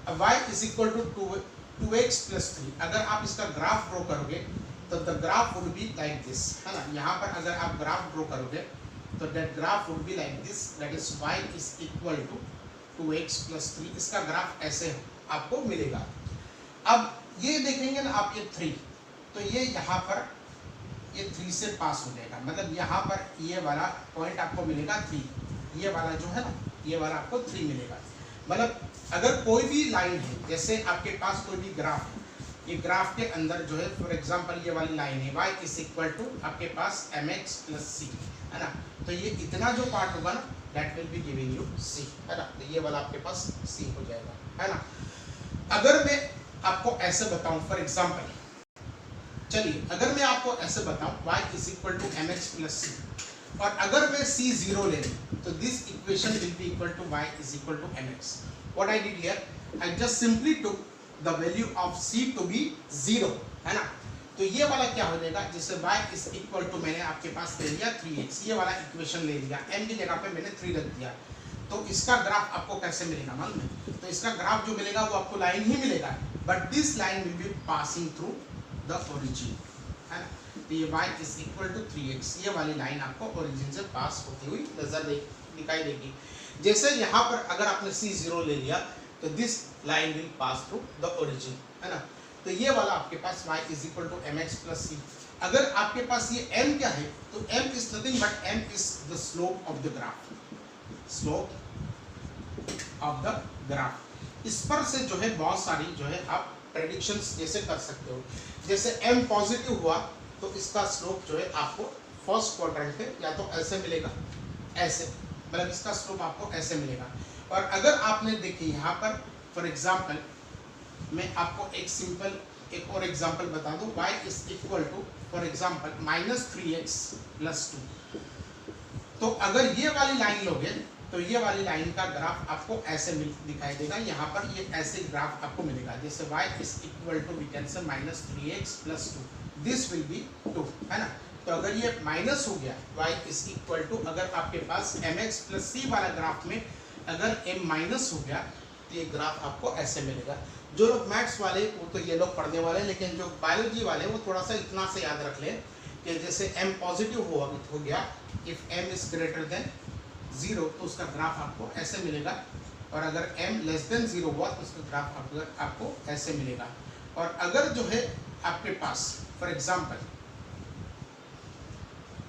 अब y is equal to 2x plus 3। अगर आप इसका ग्राफ ड्रॉ करोगे तो the graph would be like this, है ना। यहाँ पर अगर आप ग्राफ ड्रॉ करोगे तो that graph would be like this, that is y is equal to 2x plus 3। इसका ग्राफ ऐसे आपको मिलेगा। अब ये देखेंगे ना आप, ये 3, तो ये यहाँ पर ये 3 से पास हो जाएगा, मतलब यहाँ पर ये वाला पॉइंट आपको मिलेगा 3, ये वाला जो है ना, ये वाला आपको 3 मिलेगा। मतलब अगर कोई भी लाइन है, जैसे आपके पास कोई भी ग्राफ है, ये ग्राफ के अंदर जो है फॉर एग्जांपल ये वाली लाइन है y इज इक्वल टू आपके पास mx प्लस c, है ना। तो ये इतना जो पार्ट होगा ना that will be giving you c, है ना। तो ये वाला आपके पास c हो जाएगा, है ना। अगर मैं आपको ऐसे बताऊं फॉर एग्जांपल, चलिए अगर मैं आपको ऐसे बताऊं y is equal to mx plus c, और अगर मैं c 0 ले लूं तो this equation will be equal to y is equal to mx। What I did here, I just simply took the value of c to be 0, है ना। तो ये वाला क्या हो जाएगा, जैसे y इज इक्वल टू मैंने आपके पास ले लिया 3x, ये वाला इक्वेशन ले लिया, m की जगह पे मैंने 3 रख दिया। तो इसका ग्राफ आपको कैसे मिलेगा मालूम है, तो इसका ग्राफ जो मिलेगा वो आपको लाइन ही मिलेगा, but this line will be passing through the origin, है ना। तो ये y is equal to 3x, ये वाली लाइन आपको ओरिजिन से पास होती हुई नजर दिखाई देगी। जैसे यहाँ पर अगर आपने c 0 ले लिया तो this line will pass through the origin, है ना। तो ये वाला आपके पास y is equal to mx plus c। अगर आपके पास ये m क्या है, तो m is nothing but m is the slope of the graph, slope of the graph. इस पर से जो है बहुत सारी जो है आप प्रेडिक्शंस जैसे कर सकते हो। जैसे m पॉजिटिव हुआ तो इसका स्लोप जो है आपको फर्स्ट क्वाड्रेंट पे या तो ऐसे मिलेगा, ऐसे, मतलब इसका स्लोप आपको ऐसे मिलेगा। और अगर आपने देखिए यहाँ पर फॉर एग्जांपल मैं आपको एक सिंपल एक और एग्जांपल बता दूं, y is equal to for example -3x plus 2। तो अगर ये वाली लाइन लोगे तो ये वाली लाइन का ग्राफ आपको ऐसे दिखाई देगा, यहाँ पर ये ऐसे ग्राफ आपको मिलेगा। जैसे y is equal to we can say -3x plus 2, this will B 2, है ना। तो अगर ये माइनस हो गया y इज इक्वल टू, अगर आपके पास mx प्लस c वाला ग्राफ में अगर m माइनस हो गया तो ये ग्राफ आपको ऐसे मिलेगा। जो लोग मैथ्स वाले वो तो ये लोग पढ़ने वाले, लेकिन जो बायोलॉजी वाले वो थोड़ा सा इतना से याद रख लें कि जैसे m पॉजिटिव हो गया, if m is greater than 0 तो उसका ग्राफ आपको ऐसे मिलेगा, और अगर m लेस देन 0 हुआ तो उसका ग्राफ आपको ऐसे मिलेगा। और अगर जो है आपके पास फॉर एग्जांपल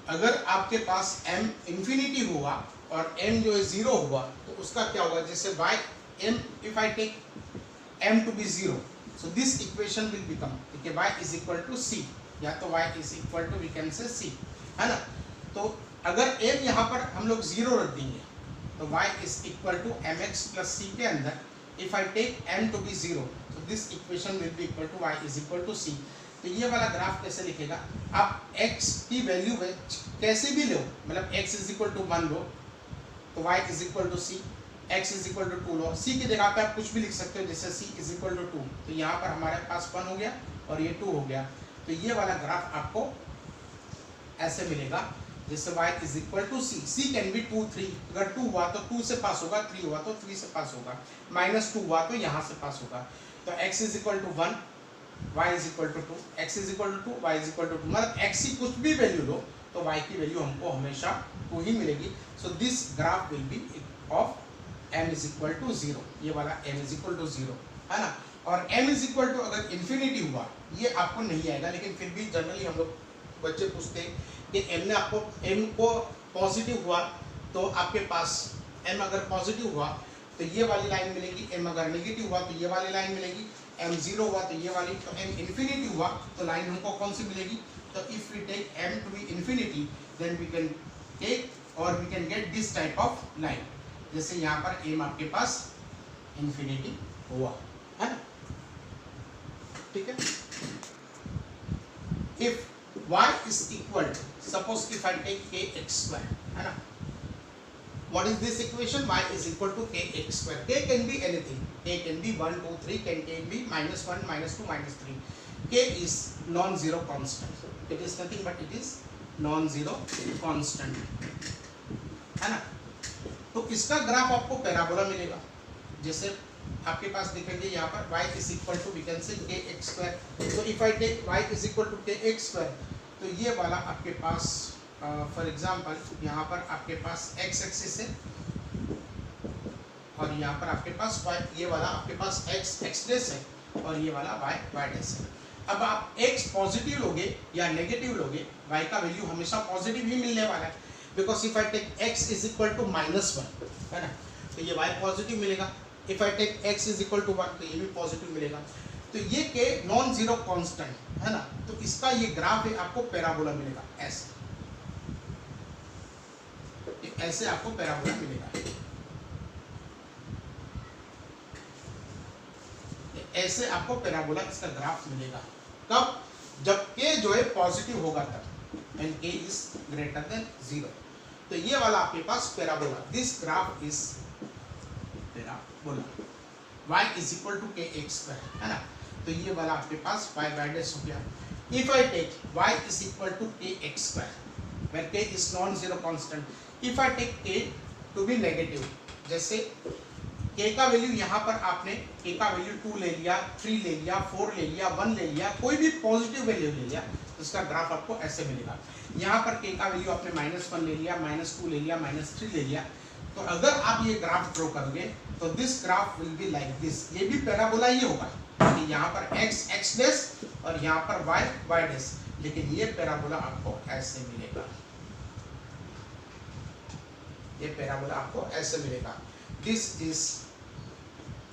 अगर आपके पास m इंफिनिटी हुआ और m जो है 0 हुआ तो उसका क्या होगा, जैसे y m if I take m to be 0 so this equation will become, ठीक है, y is equal to c, या तो y is equal to we can say c, है ना। तो अगर m यहाँ पर हम लोग 0 रख देंगे तो y is equal to mx plus c के अंदर if I take m to be 0 so this equation will be equal to y is equal to c। तो ये वाला ग्राफ कैसे लिखेगा, आप x की वैल्यू कैसे भी लो, मतलब x is equal to 1 लो तो y is equal to c, x is equal to 2 low, c की जगह पे आप कुछ भी लिख सकते हो, जैसे c is equal to 2, तो यहाँ पर हमारे पास 1 हो गया और ये 2 हो गया। तो ये वाला ग्राफ आपको ऐसे मिलेगा, जैसे y is equal to c, c can be 2 3, अगर 2 हुआ तो 2 से पास होगा, 3 हुआ तो 3 से पास होगा, -2 हुआ तो यहाँ से पास होगा। तो x is equal to 1, y is equal to 2, x is equal to 2, y is equal to 2, मतलब x की कुछ भी वैल्यू लो तो y की वैल्यू हमको हमेशा 2 ही मिलेगी। So this graph will be of m is equal to 0, ये वाला m is equal to 0, है ना। और m is equal to अगर इंफिनिटी हुआ ये आपको नहीं आएगा, लेकिन फिर भी जनरली हम लोग बच्चे पूछते हैं कि m को पॉजिटिव हुआ तो आपके पास m अगर पॉजिटिव हुआ तो ये वाली लाइन मिलेगी, m अगर नेगेटिव हुआ तो ये वाली लाइन मिलेगी। m0 हुआ तो ये वाली, तो m इंफिनिटी हुआ तो लाइन हमको कौन सी मिलेगी? तो if we take m to be infinity then we can take और we can get this type of line, जैसे यहाँ पर m आपके पास इंफिनिटी हुआ है ना, ठीक है। If y is equal to, suppose if I take kx square, है ना, what is this equation? Y is equal to kx square. K can be anything. K can be 1, 2, 3. K can be -1, -2, -3. K is non-zero constant. It is nothing but it is non-zero constant. है ना? तो इसका graph आपको parabola मिलेगा। जैसे आपके पास दिखेंगे यहाँ पर y is equal to we can say kx square. तो if I take y is equal to kx square, तो ये वाला आपके पास फॉर एग्जाम्पल यहाँ पर आपके पास x एक्सिस है और यहाँ पर आपके पास y, ये वाला आपके पास x डेस है और ये वाला y डेस है। अब आप x पॉजिटिव लोगे या नेगेटिव लोगे, y का वैल्यू हमेशा पॉजिटिव ही मिलने वाला है, because if I take x is equal to -1, है ना, तो ये y पॉजिटिव मिलेगा। If I take x is equal to 1 तो ये भी पॉजिटिव मिलेगा। तो ये के नॉन जीरो कांस्टेंट है ना, तो इसका ये ग्राफ है, आपको पैराबोला मिलेगा ऐसे, ऐसे आपको पैराबोला मिलेगा, ऐसे आपको पैराबोला इसका ग्राफ मिलेगा। कब? जब के जो है पॉजिटिव होगा तब, एंड के इज ग्रेटर देन 0। तो ये वाला आपके पास parabola, this graph is parabola, y is equal to kx square, है ना, तो ये वाला आपके पास y डेश हो गया। If I take y is equal to kx square where k is non zero constant, if I take k to be negative, जैसे k का वैल्यू यहाँ पर आपने k का वैल्यू 2 ले लिया, 3 ले लिया, 4 ले लिया, 1 ले लिया, कोई भी पॉजिटिव वैल्यू ले लिया, तो इसका ग्राफ आपको ऐसे मिलेगा। यहाँ पर k का वैल्यू आपने -1 ले लिया, -2 ले लिया, -3 ले लिया, तो अगर आप ये ग्राफ ड्रॉ करोगे तो this graph will be like this, ये भी पैराबोला ही होगा कि यहाँ पर x डेश और यहाँ पर y डेश, लेकिन ये पैराबोला आपको ऐसे मिलेगा, ये पैराबोला आपको ऐसे मिलेगा। This is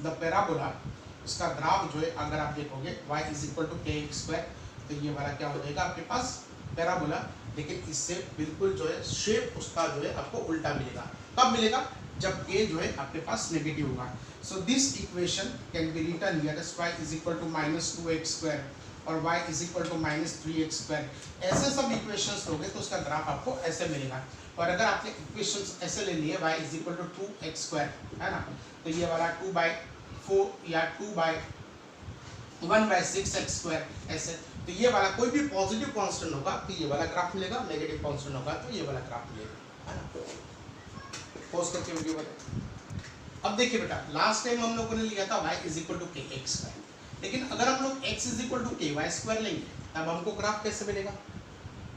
the parabola. इसका ग्राफ जो है अगर आप देखोगे y is equal to kx square, तो ये वाला क्या हो जाएगा आपके पास पैराबोला, लेकिन इससे बिल्कुल जो है शेप उसका जो है आपको उल्टा मिलेगा। कब मिलेगा? जब k जो है आपके पास नेगेटिव होगा। So this equation can be written here as y is equal to -2x square और y is equal to -3x square. ऐसे सब इक्वेशंस लोगे तो उसका ग्राफ आपको ऐसे मिलेगा। और अगर आपने इक्वेशंस ऐसे ले लिए y is equal to 2x square, है ना, तो ये वाला 2/4 या 2/1/6x स्क्वायर ऐसे, तो ये वाला कोई भी पॉजिटिव कांस्टेंट होगा तो ये वाला ग्राफ मिलेगा, नेगेटिव कांस्टेंट होगा तो ये वाला ग्राफ मिलेगा, है ना। पोस्ट करके वीडियो बता। अब देखिए बेटा, लास्ट टाइम हम लोगों ने लिया था y is equal to kx square, लेकिन अगर हम लोग x is equal to ky square लेंगे तब हमको ग्राफ कैसे मिलेगा?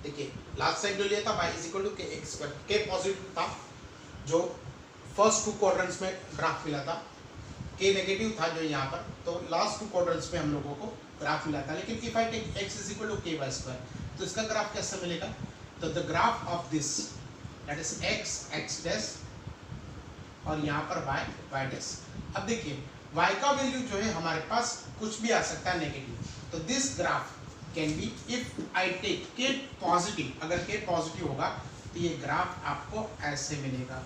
देखिए लास्ट टाइम जो लिया था y is equal to kx square, k positive था जो फर्स्ट 2 क्वाड्रेंट्स में ग्राफ मिला था, k नेगेटिव था जो यहाँ पर, तो लास्ट 2 क्वाड्रेंट्स में हम लोगों को ग्राफ मिला था। लेकिन if I take x is equal to ky square, तो इसका ग्राफ कैसे मिलेगा? तो the graph of this that is x dash और यहाँ पर y डैश। अब देखिए y का वैल्यू जो है हमारे पास कुछ भी आ सकता है नेगेटिव, तो this graph can be if I take k positive, अगर k पॉजिटिव होगा तो ये ग्राफ आपको ऐसे मिलेगा,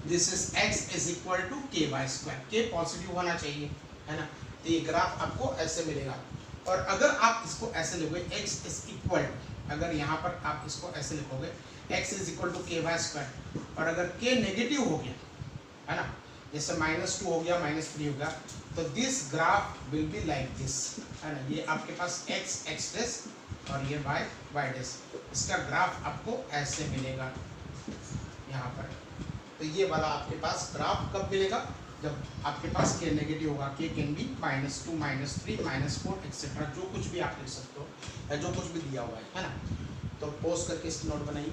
this is x is equal to ky square, k positive होना चाहिए, है ना, तो ये ग्राफ आपको ऐसे मिलेगा। और अगर आप इसको ऐसे लिखोगे x इज इक्वल, अगर यहाँ पर आप इसको ऐसे लिखोगे x is equal to ky square, और अगर k नेगेटिव हो गया, है ना, जैसे -2 हो गया, -3 हो गया, तो this graph will be like this, है ना, ये आपके पास x डैश और ये y डैश, इसका ग्राफ आपको ऐसे मिलेगा यहाँ पर। तो ये वाला आपके पास ग्राफ कब मिलेगा? जब आपके पास k नेगेटिव होगा, k कैन बी -2 -3 -4 एक्सेट्रा, जो कुछ भी आप लिख सकते हो या जो कुछ भी दिया हुआ है ना। तो पोस्ट करके इसकी नोट बनाइए।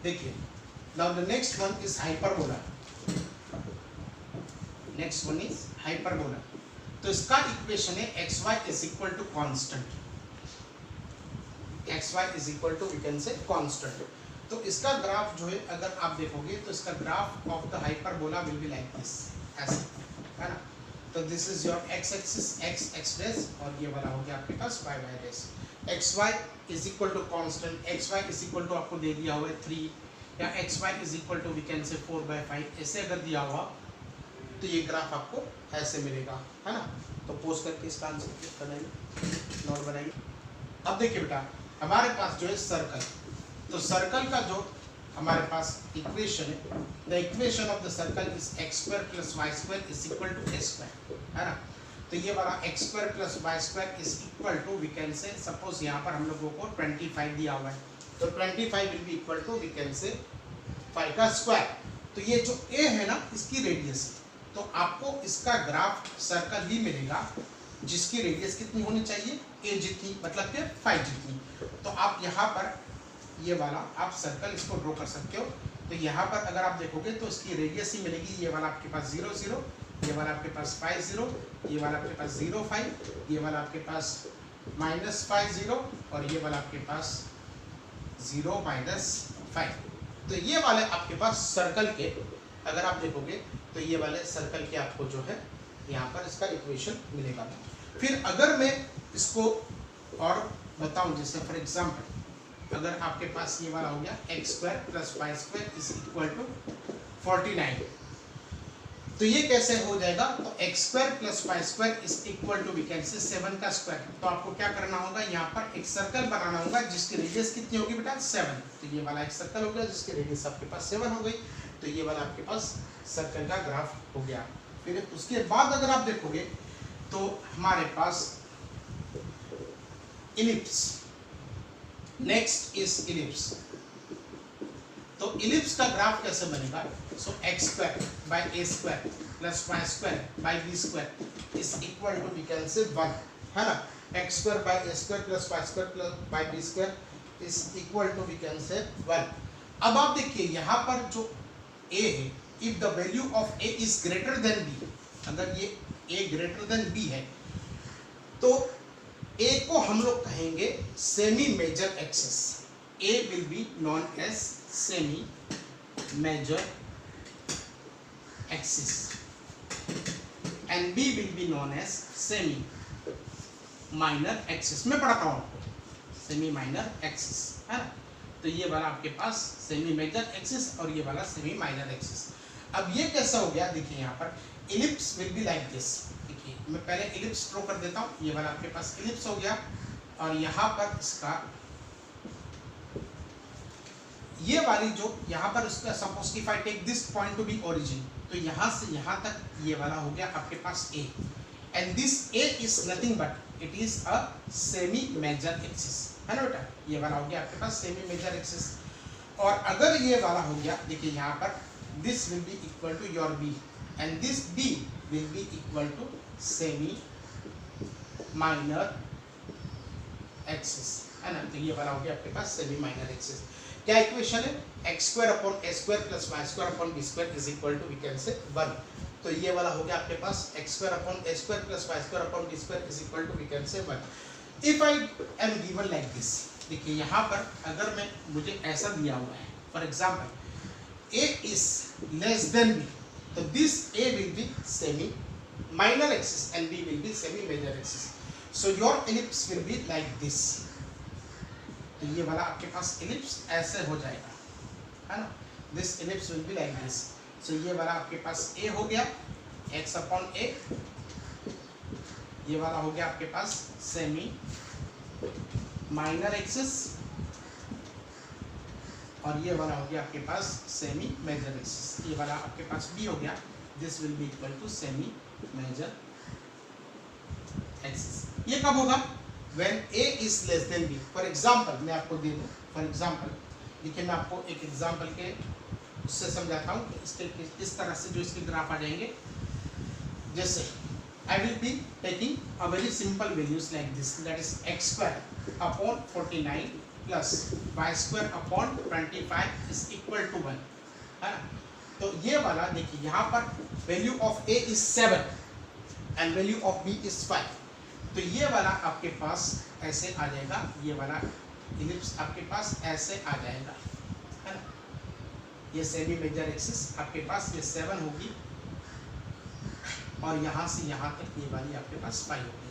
देखिए now the next one is hyperbola, next one is hyperbola. तो इसका इक्वेशन है xy is equal to constant, xy is equal to we can say constant. तो इसका ग्राफ जो है अगर आप देखोगे तो इसका graph of the hyperbola will be like this, ऐसे है ना। तो this is your x axis, x dash, और ये वाला हो गया आपके पास y y dash. X y is equal to constant, x y is equal to आपको दे दिया हुआ है 3, या x y is equal to we can say 4/5, ऐसे अगर दिया हुआ तो ये ग्राफ आपको ऐसे मिलेगा, है ना। तो पोस्ट करके इसका आंसर बनाइए, नोट बनाइए। अब देखिए बेटा, हमारे पास जो है सर्कल, तो सर्कल का जो हमारे पास इक्वेशन है, the equation of the circle is x² + y² is equal to a², है ना। तो ये वाला x² + y² is equal to we can say, suppose यहाँ पर हम लोगों को 25 दिया हुआ है, तो 25 will be equal to we can say 5 का स्क्वायर। तो ये जो a है ना, इसकी रेडियस है, तो आपको इसका ग्राफ सर्कल ही मिलेगा जिसकी रेडियस कितनी होनी चाहिए, a जितनी, मतलब कि 5 जितनी। तो आप यहाँ पर ये वाला आप सर्कल इसको ड्रॉ कर सकते हो। तो यहाँ पर अगर आप देखोगे तो इसकी रेडियस ही मिलेगी, ये वाला आपके पास 0 0, ये वाला आपके पास 5 0, ये वाला आपके पास 0 5, ये वाला आपके पास -5 0, और ये वाला आपके पास 0 -5। तो ये वाले आपके पास सर्कल के अगर आप देखोगे तो ये वाले सर्कल के आपको जो है यहाँ पर इसका इक्वेशन मिलेगा। फिर अगर मैं इसको और बताऊं, जैसे फॉर एग्जांपल अगर आपके पास ये वाला हो गया x² + y² is equal to 49, तो ये कैसे हो जाएगा, तो x² + y² is equal to we can say 7 का स्क्वायर। तो आपको क्या करना होगा, यहाँ पर एक सर्कल बनाना होगा जिसकी रेडियस कितनी होगी बेटा, 7। तो ये वाला एक सर्कल हो गया जिसकी रेडियस आपके पास 7 हो गई, तो ये वाला आपके पास सर्कल का ग्राफ हो गया। फिर उसके बाद अगर आप देखोगे तो हमारे पास इलिप्स, नेक्स्ट इज इलिप्स। तो इलिप्स का ग्राफ कैसे बनेगा, so x² / a² + y² / b² is equal to we can say 1, है ना। x² / a² + y² / b² is equal to we can say 1। अब आप देखिए यहाँ पर जो a है, if the value of a is greater than b, अगर ये a ग्रेटर देन b है तो a को हम लोग कहेंगे semi major axis. a will be known as semi major axis and b will be known as semi minor axis. मैं पढ़ाता हूँ आपको, सेमी माइनर एक्सिस, है ना। तो ये वाला आपके पास सेमी मेजर एक्सिस और ये वाला सेमी माइनर एक्सिस। अब ये कैसा हो गया, देखिए यहाँ पर ellipse will be like this. देखिए मैं पहले इलिप्स ड्रॉ कर देता हूँ, ये वाला आपके पास इलिप्स हो गया, और यहाँ पर इसका ये वाली जो यहाँ पर उसका suppose if I take this point to be origin, तो यहाँ से यहाँ तक ये वाला हो गया आपके पास a, and this a is nothing but it is a semi major axis, है ना बेटा। ये वाला हो गया आपके पास सेमी मेजर एक्सिस। और अगर ये वाला हो गया, देखिए यहाँ पर this will be equal to your b and this b will be equal to semi minor axis, है ना। तो ये वाला हो गया आपके पास सेमी माइनर एक्सिस। क्या इक्वेशन है, x² / a² + y² / b² is equal to we can say 1। तो ये वाला हो गया आपके पास x² / a² + y² / b² is equal to we can say 1। If I am given like this, देखिए यहाँ पर अगर मैं मुझे ऐसा दिया हुआ है, for example a is less than b, तो this a will be semi minor axis and b will be semi major axis. So your ellipse will be like this. तो ये वाला आपके पास इलिप्स ऐसे हो जाएगा, है ना। This ellipse will be like this. So ये वाला आपके पास a हो गया x/a, ये वाला हो गया आपके पास सेमी माइनर एक्सिस, और ये वाला हो गया आपके पास सेमी मेजर एक्सिस। ये वाला आपके पास b हो गया, this will be equal to semi major axis. ये कब होगा, when a is less than b। For example मैं आपको दे दूँ, फॉर एग्जाम्पल देखिए मैं आपको एक एग्जाम्पल के उससे समझाता हूँ कि इसके इस तरह से जो इसके ग्राफ आ जाएंगे। जैसे I will be taking a very simple values like this, that is x² / 49 plus y² / 25 is equal to 1, है ना। तो ये वाला देखिए यहाँ पर value of a is 7 and value of b is 5। तो ये वाला आपके पास ऐसे आ जाएगा, ये वाला इलिप्स आपके पास ऐसे आ जाएगा, है ये सेमी मेजर एक्सिस आपके पास ये 7 होगी और यहाँ से यहाँ तक ये वाली आपके पास 5 होगी।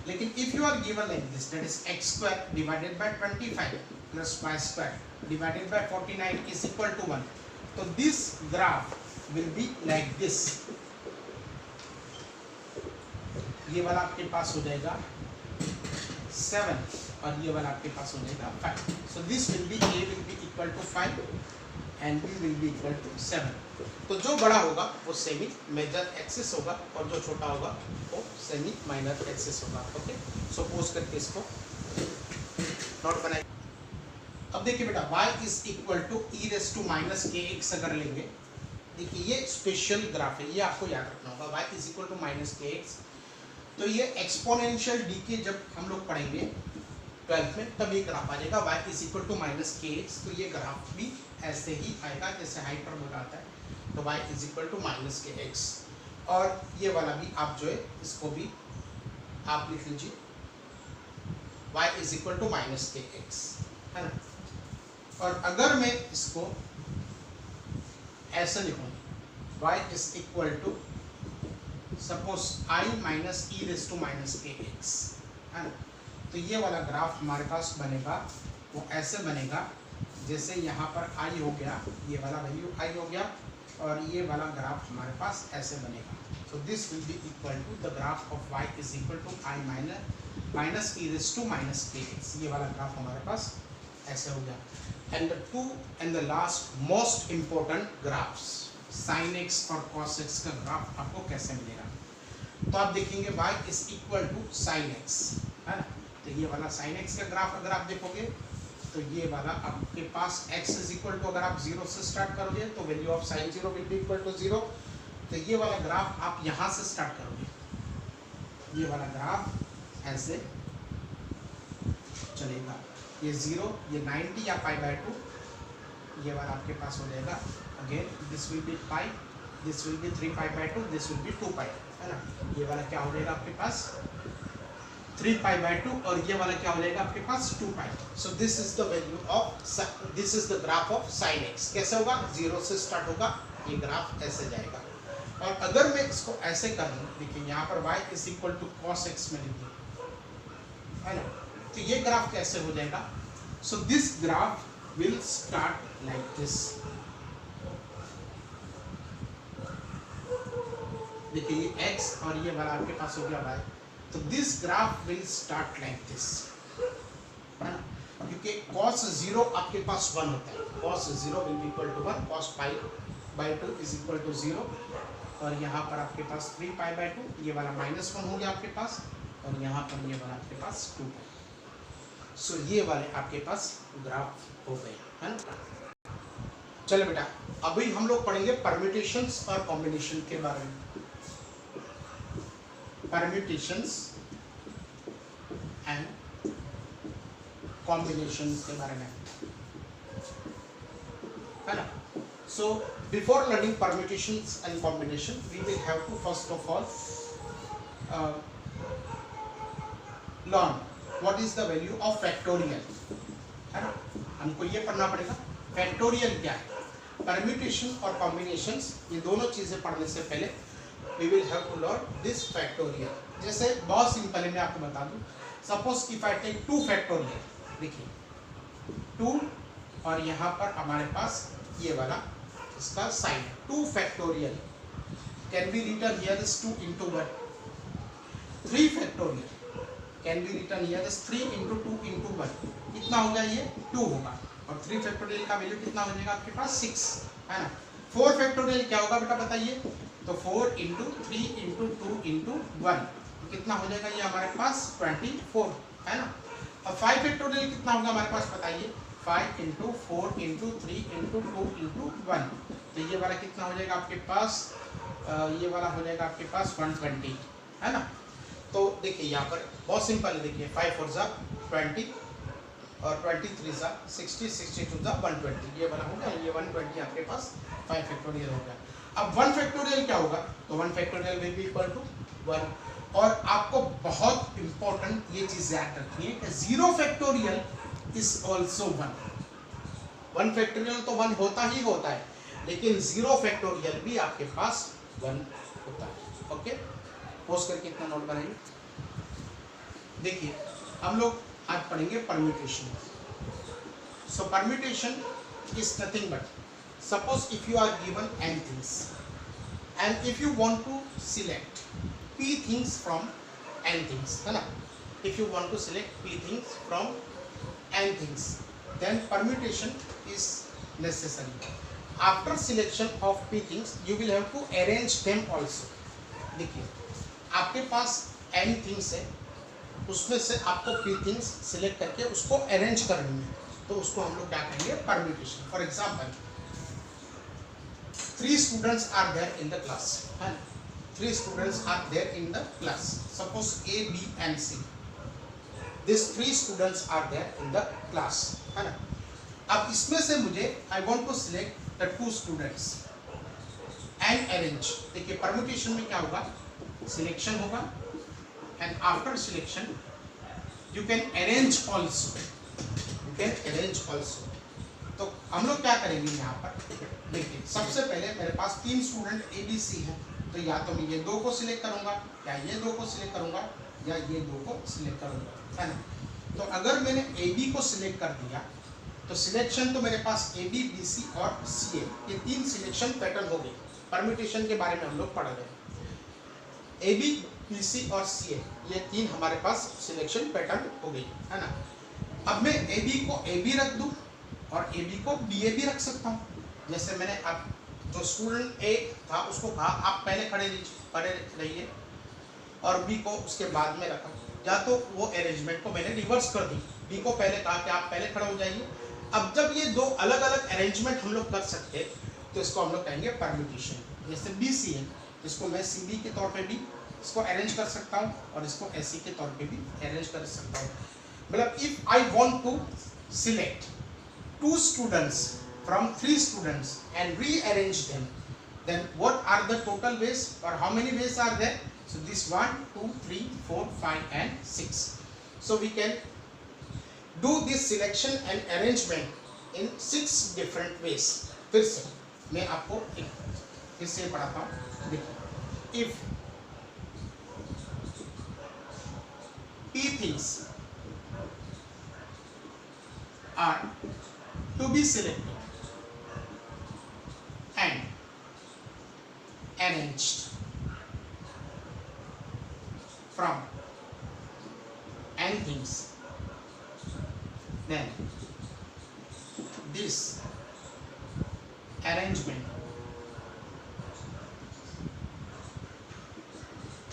लेकिन if you are given like this, that is x square divided by 25 plus y square divided by 49 is equal to 1, तो this graph will be like this. ये वाला आपके पास हो जाएगा 7 और ये वाला आपके पास हो जाएगा 5। So this will be, a will be equal to 5 and b will be equal to 7। तो जो बड़ा होगा वो सेमी मेजर एक्सिस होगा और जो छोटा होगा वो सेमी माइनर एक्सिस होगा। ओके, सपोज करके इसको नोट बनाइए। अब देखिए बेटा, y is equal to e raise to minus kx अगर लेंगे, देखिए ये स्पेशल ग्राफ है, ये आपको याद रखना होगा। y is equal to minus kx, तो ये एक्सपोनेंशियल डीके जब हम लोग पढ़ेंगे 12th में तब ये ग्राफ आ जाएगा y is equal to minus kx। तो ये ग्राफ भी ऐसे ही आएगा जैसे हाइपरबोला आता है, तो y is equal to minus kx। और ये वाला भी आप जो है इसको भी आप लिख लीजिए, y is equal to minus kx, है ना। और अगर मैं इसको ऐसे लिखूँ, y is equal to suppose i minus e raise to minus kx, है ना। तो ये वाला ग्राफ हमारे पास बनेगा, वो ऐसे बनेगा जैसे यहाँ पर i हो गया, ये वाला वैल्यू i हो गया, और ये वाला ग्राफ हमारे पास ऐसे बनेगा। सो this will be equal to the graph of y is equal to i minus e raise to minus kx। ये वाला ग्राफ हमारे पास ऐसे हो गया। And the two and the last most important graphs, sin x और cos x का ग्राफ आपको कैसे मिलेगा। तो आप देखेंगे y is equal to sin x, है ना। तो ये वाला sin x का ग्राफ अगर आप देखोगे तो ये वाला आपके पास x इज इक्वल टू, अगर आप 0 से स्टार्ट करोगे तो value of sin 0 will be equal to 0। तो ये वाला ग्राफ आप यहाँ से स्टार्ट करोगे, ये वाला ग्राफ ऐसे चलेगा, ये 0, ये 90 या π/2, ये वाला आपके पास हो जाएगा। Again this will be pi, this will be 3π/2, this will be 2π, है ना। ये वाला क्या हो जाएगा आपके पास 3π/2 और ये वाला क्या हो जाएगा आपके पास 2π। So this is the value of, this is the graph of sin x। कैसे होगा, 0 से स्टार्ट होगा, ये ग्राफ ऐसे जाएगा। और अगर मैं इसको ऐसे कर लूँ, देखिए यहाँ पर y is equal to cos x में लिख दूँ, है ना। तो ये ग्राफ कैसे हो जाएगा, so this graph will start like this. देखिए ये x और ये वाला आपके पास हो गया y, तो this graph will start like this, है ना। क्योंकि cos 0 आपके पास 1 होता है, cos 0 will be equal to 1, cos π/2 is equal to 0, और यहाँ पर आपके पास 3π/2, ये वाला -1 हो गया आपके पास, और यहाँ पर ये वाला आपके पास 2π। सो ये वाले आपके पास ग्राफ हो गए, है ना। चलो बेटा, अभी हम लोग पढ़ेंगे परम्यूटेशंस और कॉम्बिनेशन के बारे में। परम्यूटेशंस एंड कॉम्बिनेशंस के बारे में, है ना। So before learning permutations and combination we will have to first of all learn what is the value of factorial, है ना। हमको ये पढ़ना पड़ेगा फैक्टोरियल क्या है। परम्यूटेशन और कॉम्बिनेशंस, ये दोनों चीजें पढ़ने से पहले we will have to learn this factorial। जैसे बहुत सिंपल है, मैं आपको बता दूं, suppose if I take 2 factorial, देखिए 2 और यहाँ पर हमारे पास ये वाला इसका sign 2 factorial can be written here is 2 into 1। 3 factorial can be written here is 3 into 2 into 1। कितना होगा, ये 2 होगा, और 3 फैक्टोरियल का वैल्यू कितना हो जाएगा आपके पास 6, है ना। 4 फैक्टोरियल क्या होगा बेटा बताइए, तो 4 into 3 into 2 into 1 कितना हो जाएगा, ये हमारे पास 24, है ना। अब 5 फैक्टोरियल कितना होगा हमारे पास बताइए, 5 into 4 into 3 into 2 into 1। तो ये वाला कितना हो जाएगा आपके पास, ये वाला हो जाएगा आपके पास 120, है ना। तो देखिए यहाँ पर बहुत सिंपल है, देखिए 5 4 जा 20 और 23 जा 60, 62 जा 120, ये वाला हो गया, ये 120 आपके पास 5 फैक्टोरियल हो गया। अब 1 फैक्टोरियल क्या होगा, तो 1 factorial will be equal to 1। और आपको बहुत इंपॉर्टेंट ये चीज याद रखनी है कि 0 फैक्टोरियल इज ऑल्सो 1। 1 फैक्टोरियल तो 1 होता ही होता है, लेकिन 0 फैक्टोरियल भी आपके पास 1 होता है। ओके, पोस्ट करके इतना नोट बनाइए। देखिए हम लोग आज पढ़ेंगे परम्यूटेशन। सो permutation is nothing but, suppose if you are given n things and if you want to select p things from n things, है ना, if you want to select p things from n things, then permutation is necessary. After selection of p things you will have to arrange them also. देखिए आपके पास n things है, उसमें से आपको p things select करके उसको arrange करनी है, तो उसको हम लोग क्या कहेंगे, permutation. For example, 3 students are there in the class, है, 3 students are there in the class. Suppose A, B and C. These 3 students are there in the class, है ना. अब इसमें से मुझे I want to select the 2 students and arrange. देखिए permutation में क्या होगा, selection होगा and after selection you can arrange also. You can arrange also. तो हम लोग क्या करेंगे यहाँ पर, देखिए सबसे पहले मेरे पास 3 स्टूडेंट ए बी सी हैं, तो या तो मैं ये 2 को सिलेक्ट करूंगा, या ये 2 को सिलेक्ट करूंगा, या ये 2 को सिलेक्ट करूंगा, है ना. तो अगर मैंने ए बी को सिलेक्ट कर दिया तो सिलेक्शन तो मेरे पास ए बी, बी सी और सी ए, ये 3 सिलेक्शन पैटर्न हो गए. परम्यूटेशन के बारे में हम लोग पढ़ रहे हैं. ए बी, बी सी और सी ए, ये 3 हमारे पास सिलेक्शन पैटर्न हो गई, है ना. अब मैं ए बी को ए बी रख दूं और ए बी को बी ए भी रख सकता हूँ. जैसे मैंने अब जो स्टूडेंट ए था उसको कहा आप पहले खड़े रहिए और बी को उसके बाद में रखा, या तो वो अरेंजमेंट को मैंने रिवर्स कर दी, बी को पहले कहा कि आप पहले खड़े हो जाइए. अब जब ये 2 अलग अलग अरेंजमेंट हम लोग कर सकते हैं तो इसको हम लोग कहेंगे परम्यूटेशन. जैसे बी सी है, इसको मैं सी बी के तौर पे भी इसको अरेंज कर सकता हूँ और इसको एस सी के तौर पे भी अरेंज कर सकता हूँ. मतलब if I want to select 2 students from 3 students and rearrange them, then what are the total ways, or how many ways are there? So this 1 2 3 4 5 and 6. So we can do this selection and arrangement in 6 different ways. फिर से मैं आपको फिर से पढ़ाता हूँ. देखिए if p things are to be selected and arranged from n things, then this arrangement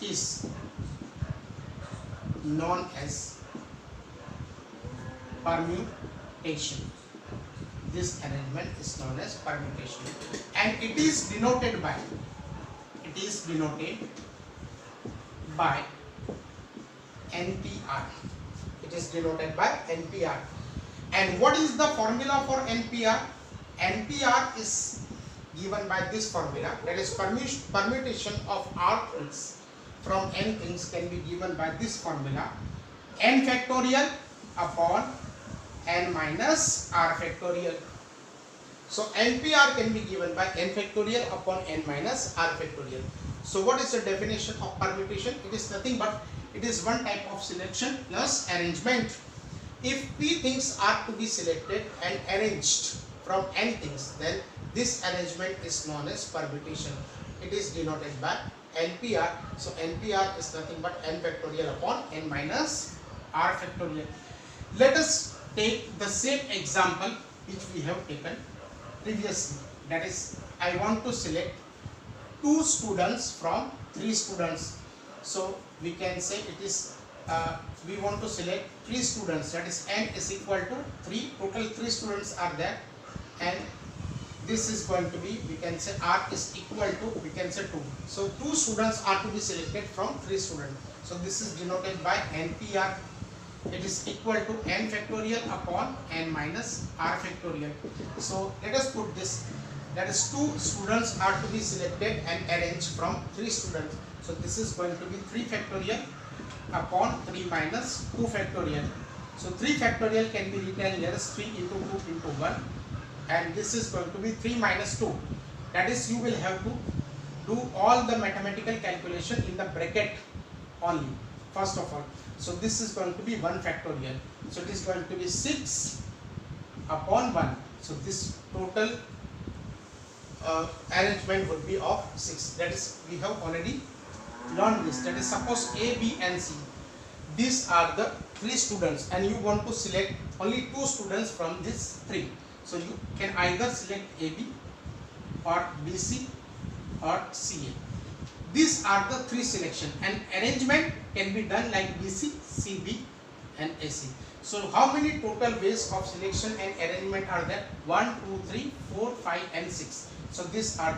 is known as permutation. This arrangement is known as permutation and it is denoted by NPR. It is denoted by NPR. And what is the formula for NPR? NPR is given by this formula, that is permutation of R things from n things can be given by this formula, n factorial upon n minus r factorial. So NPR can be given by n factorial upon n minus r factorial. So what is the definition of permutation? It is nothing but it is one type of selection plus arrangement. If p things are to be selected and arranged from n things, then this arrangement is known as permutation. It is denoted by NPR. So NPR is nothing but n factorial upon n minus r factorial. Let us take the same example which we have taken previously. That is, I want to select 2 students from 3 students. So we can say it is we want to select 3 students, that is n is equal to 3, total 3 students are there, and this is going to be, we can say r is equal to, we can say 2. So 2 students are to be selected from 3 students. So this is denoted by NPR. It is equal to n factorial upon n minus r factorial. So let us put this, that is 2 students are to be selected and arranged from 3 students. So this is going to be 3 factorial upon 3 minus 2 factorial. So 3 factorial can be written here as 3 into 2 into 1. and this is going to be 3 minus 2. That is, you will have to do all the mathematical calculation in the bracket only first of all. So this is going to be 1 factorial. So it is going to be 6 upon 1. So this total arrangement would be of 6. That is, we have already learned this. That is, suppose A, B and C. These are the 3 students and you want to select only 2 students from these 3. So you can either select AB or BC or CA. These are the 3 selection, and arrangement can be done like BC, CB and AC. So how many total ways of selection and arrangement are there? 1, 2, 3, 4, 5 and 6. So these are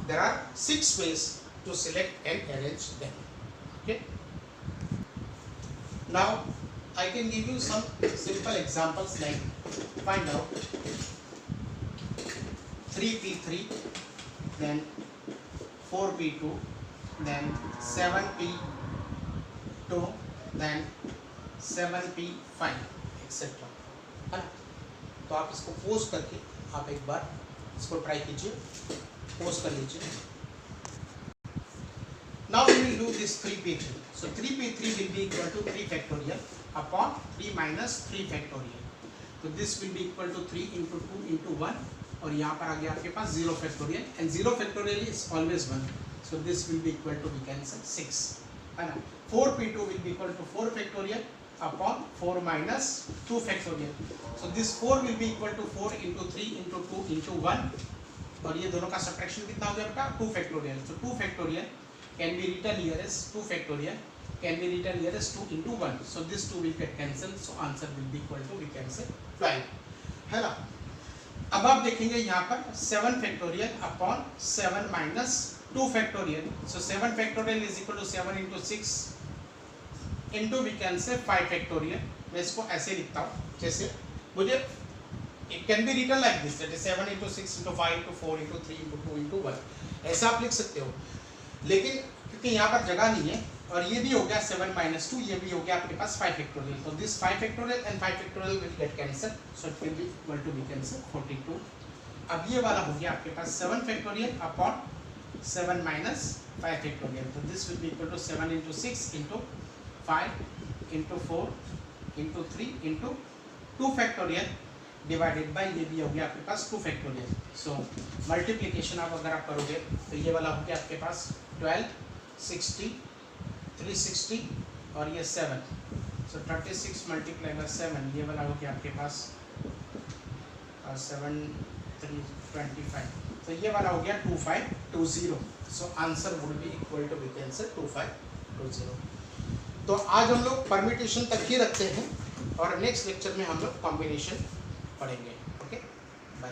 there are 6 ways to select and arrange them. Okay. Now I can give you some simple examples, like find out 3p3, then 4p2, then 7p2, then 7p5 etcetera, है ना। तो आप इसको post करके आप एक बार इसको try कीजिए, पोस्ट कर लीजिए। Now we will do this 3p3. So 3p3 will be equal to 3 factorial upon 3 minus 3 factorial. So this will be equal to 3 into 2 into 1, और यहाँ पर आ गया आपके पास 0 factorial, and 0 factorial is always 1. So this will be equal to, we can say 6, है ना। 4p2 will be equal to 4 factorial upon 4 minus 2 factorial. So this 4 will be equal to 4 into 3 into 2 into 1, और ये दोनों का subtraction कितना हो गया आपका 2 factorial. So 2 factorial can be written here as 2 factorial can be written here as 2 into 1. So this 2 will get cancelled. So answer will be equal to, we can say 12, है ना। अब आप देखेंगे यहाँ पर 7 factorial upon 7 minus 2 factorial. So 7 factorial is equal to 7 into 6 into, we can say 5 factorial. मैं इसको ऐसे लिखता हूँ, जैसे मुझे it can be written like this, that is 7 into 6 into 5 into 4 into 3 into 2 into 1, ऐसा आप लिख सकते हो। लेकिन क्योंकि यहाँ पर जगह नहीं है, और ये भी हो गया 7 minus 2, ये भी हो गया आपके पास 5 factorial. So this 5 factorial and 5 factorial will get cancelled. So it will be equal to, we can say 42. अब ये वाला हो गया आपके पास 7 factorial upon 7 minus 5 factorial. So this will be equal to 7 into 6 into 5 into 4 into 3 into 2 factorial divided by, ये भी हो गया आपके पास 2 factorial. So multiplication आप अगर आप करोगे तो ये वाला हो गया आपके पास 12, 60, 360 और ये 7. So 36 multiplied by 7, ये वाला हो गया आपके पास 7, 3, 25. तो ये वाला हो गया 2520. So answer would be equal to, we can say 2520. तो आज हम लोग परम्यूटेशन तक ही रखते हैं और नेक्स्ट लेक्चर में हम लोग कॉम्बिनेशन पढ़ेंगे। Okay, bye.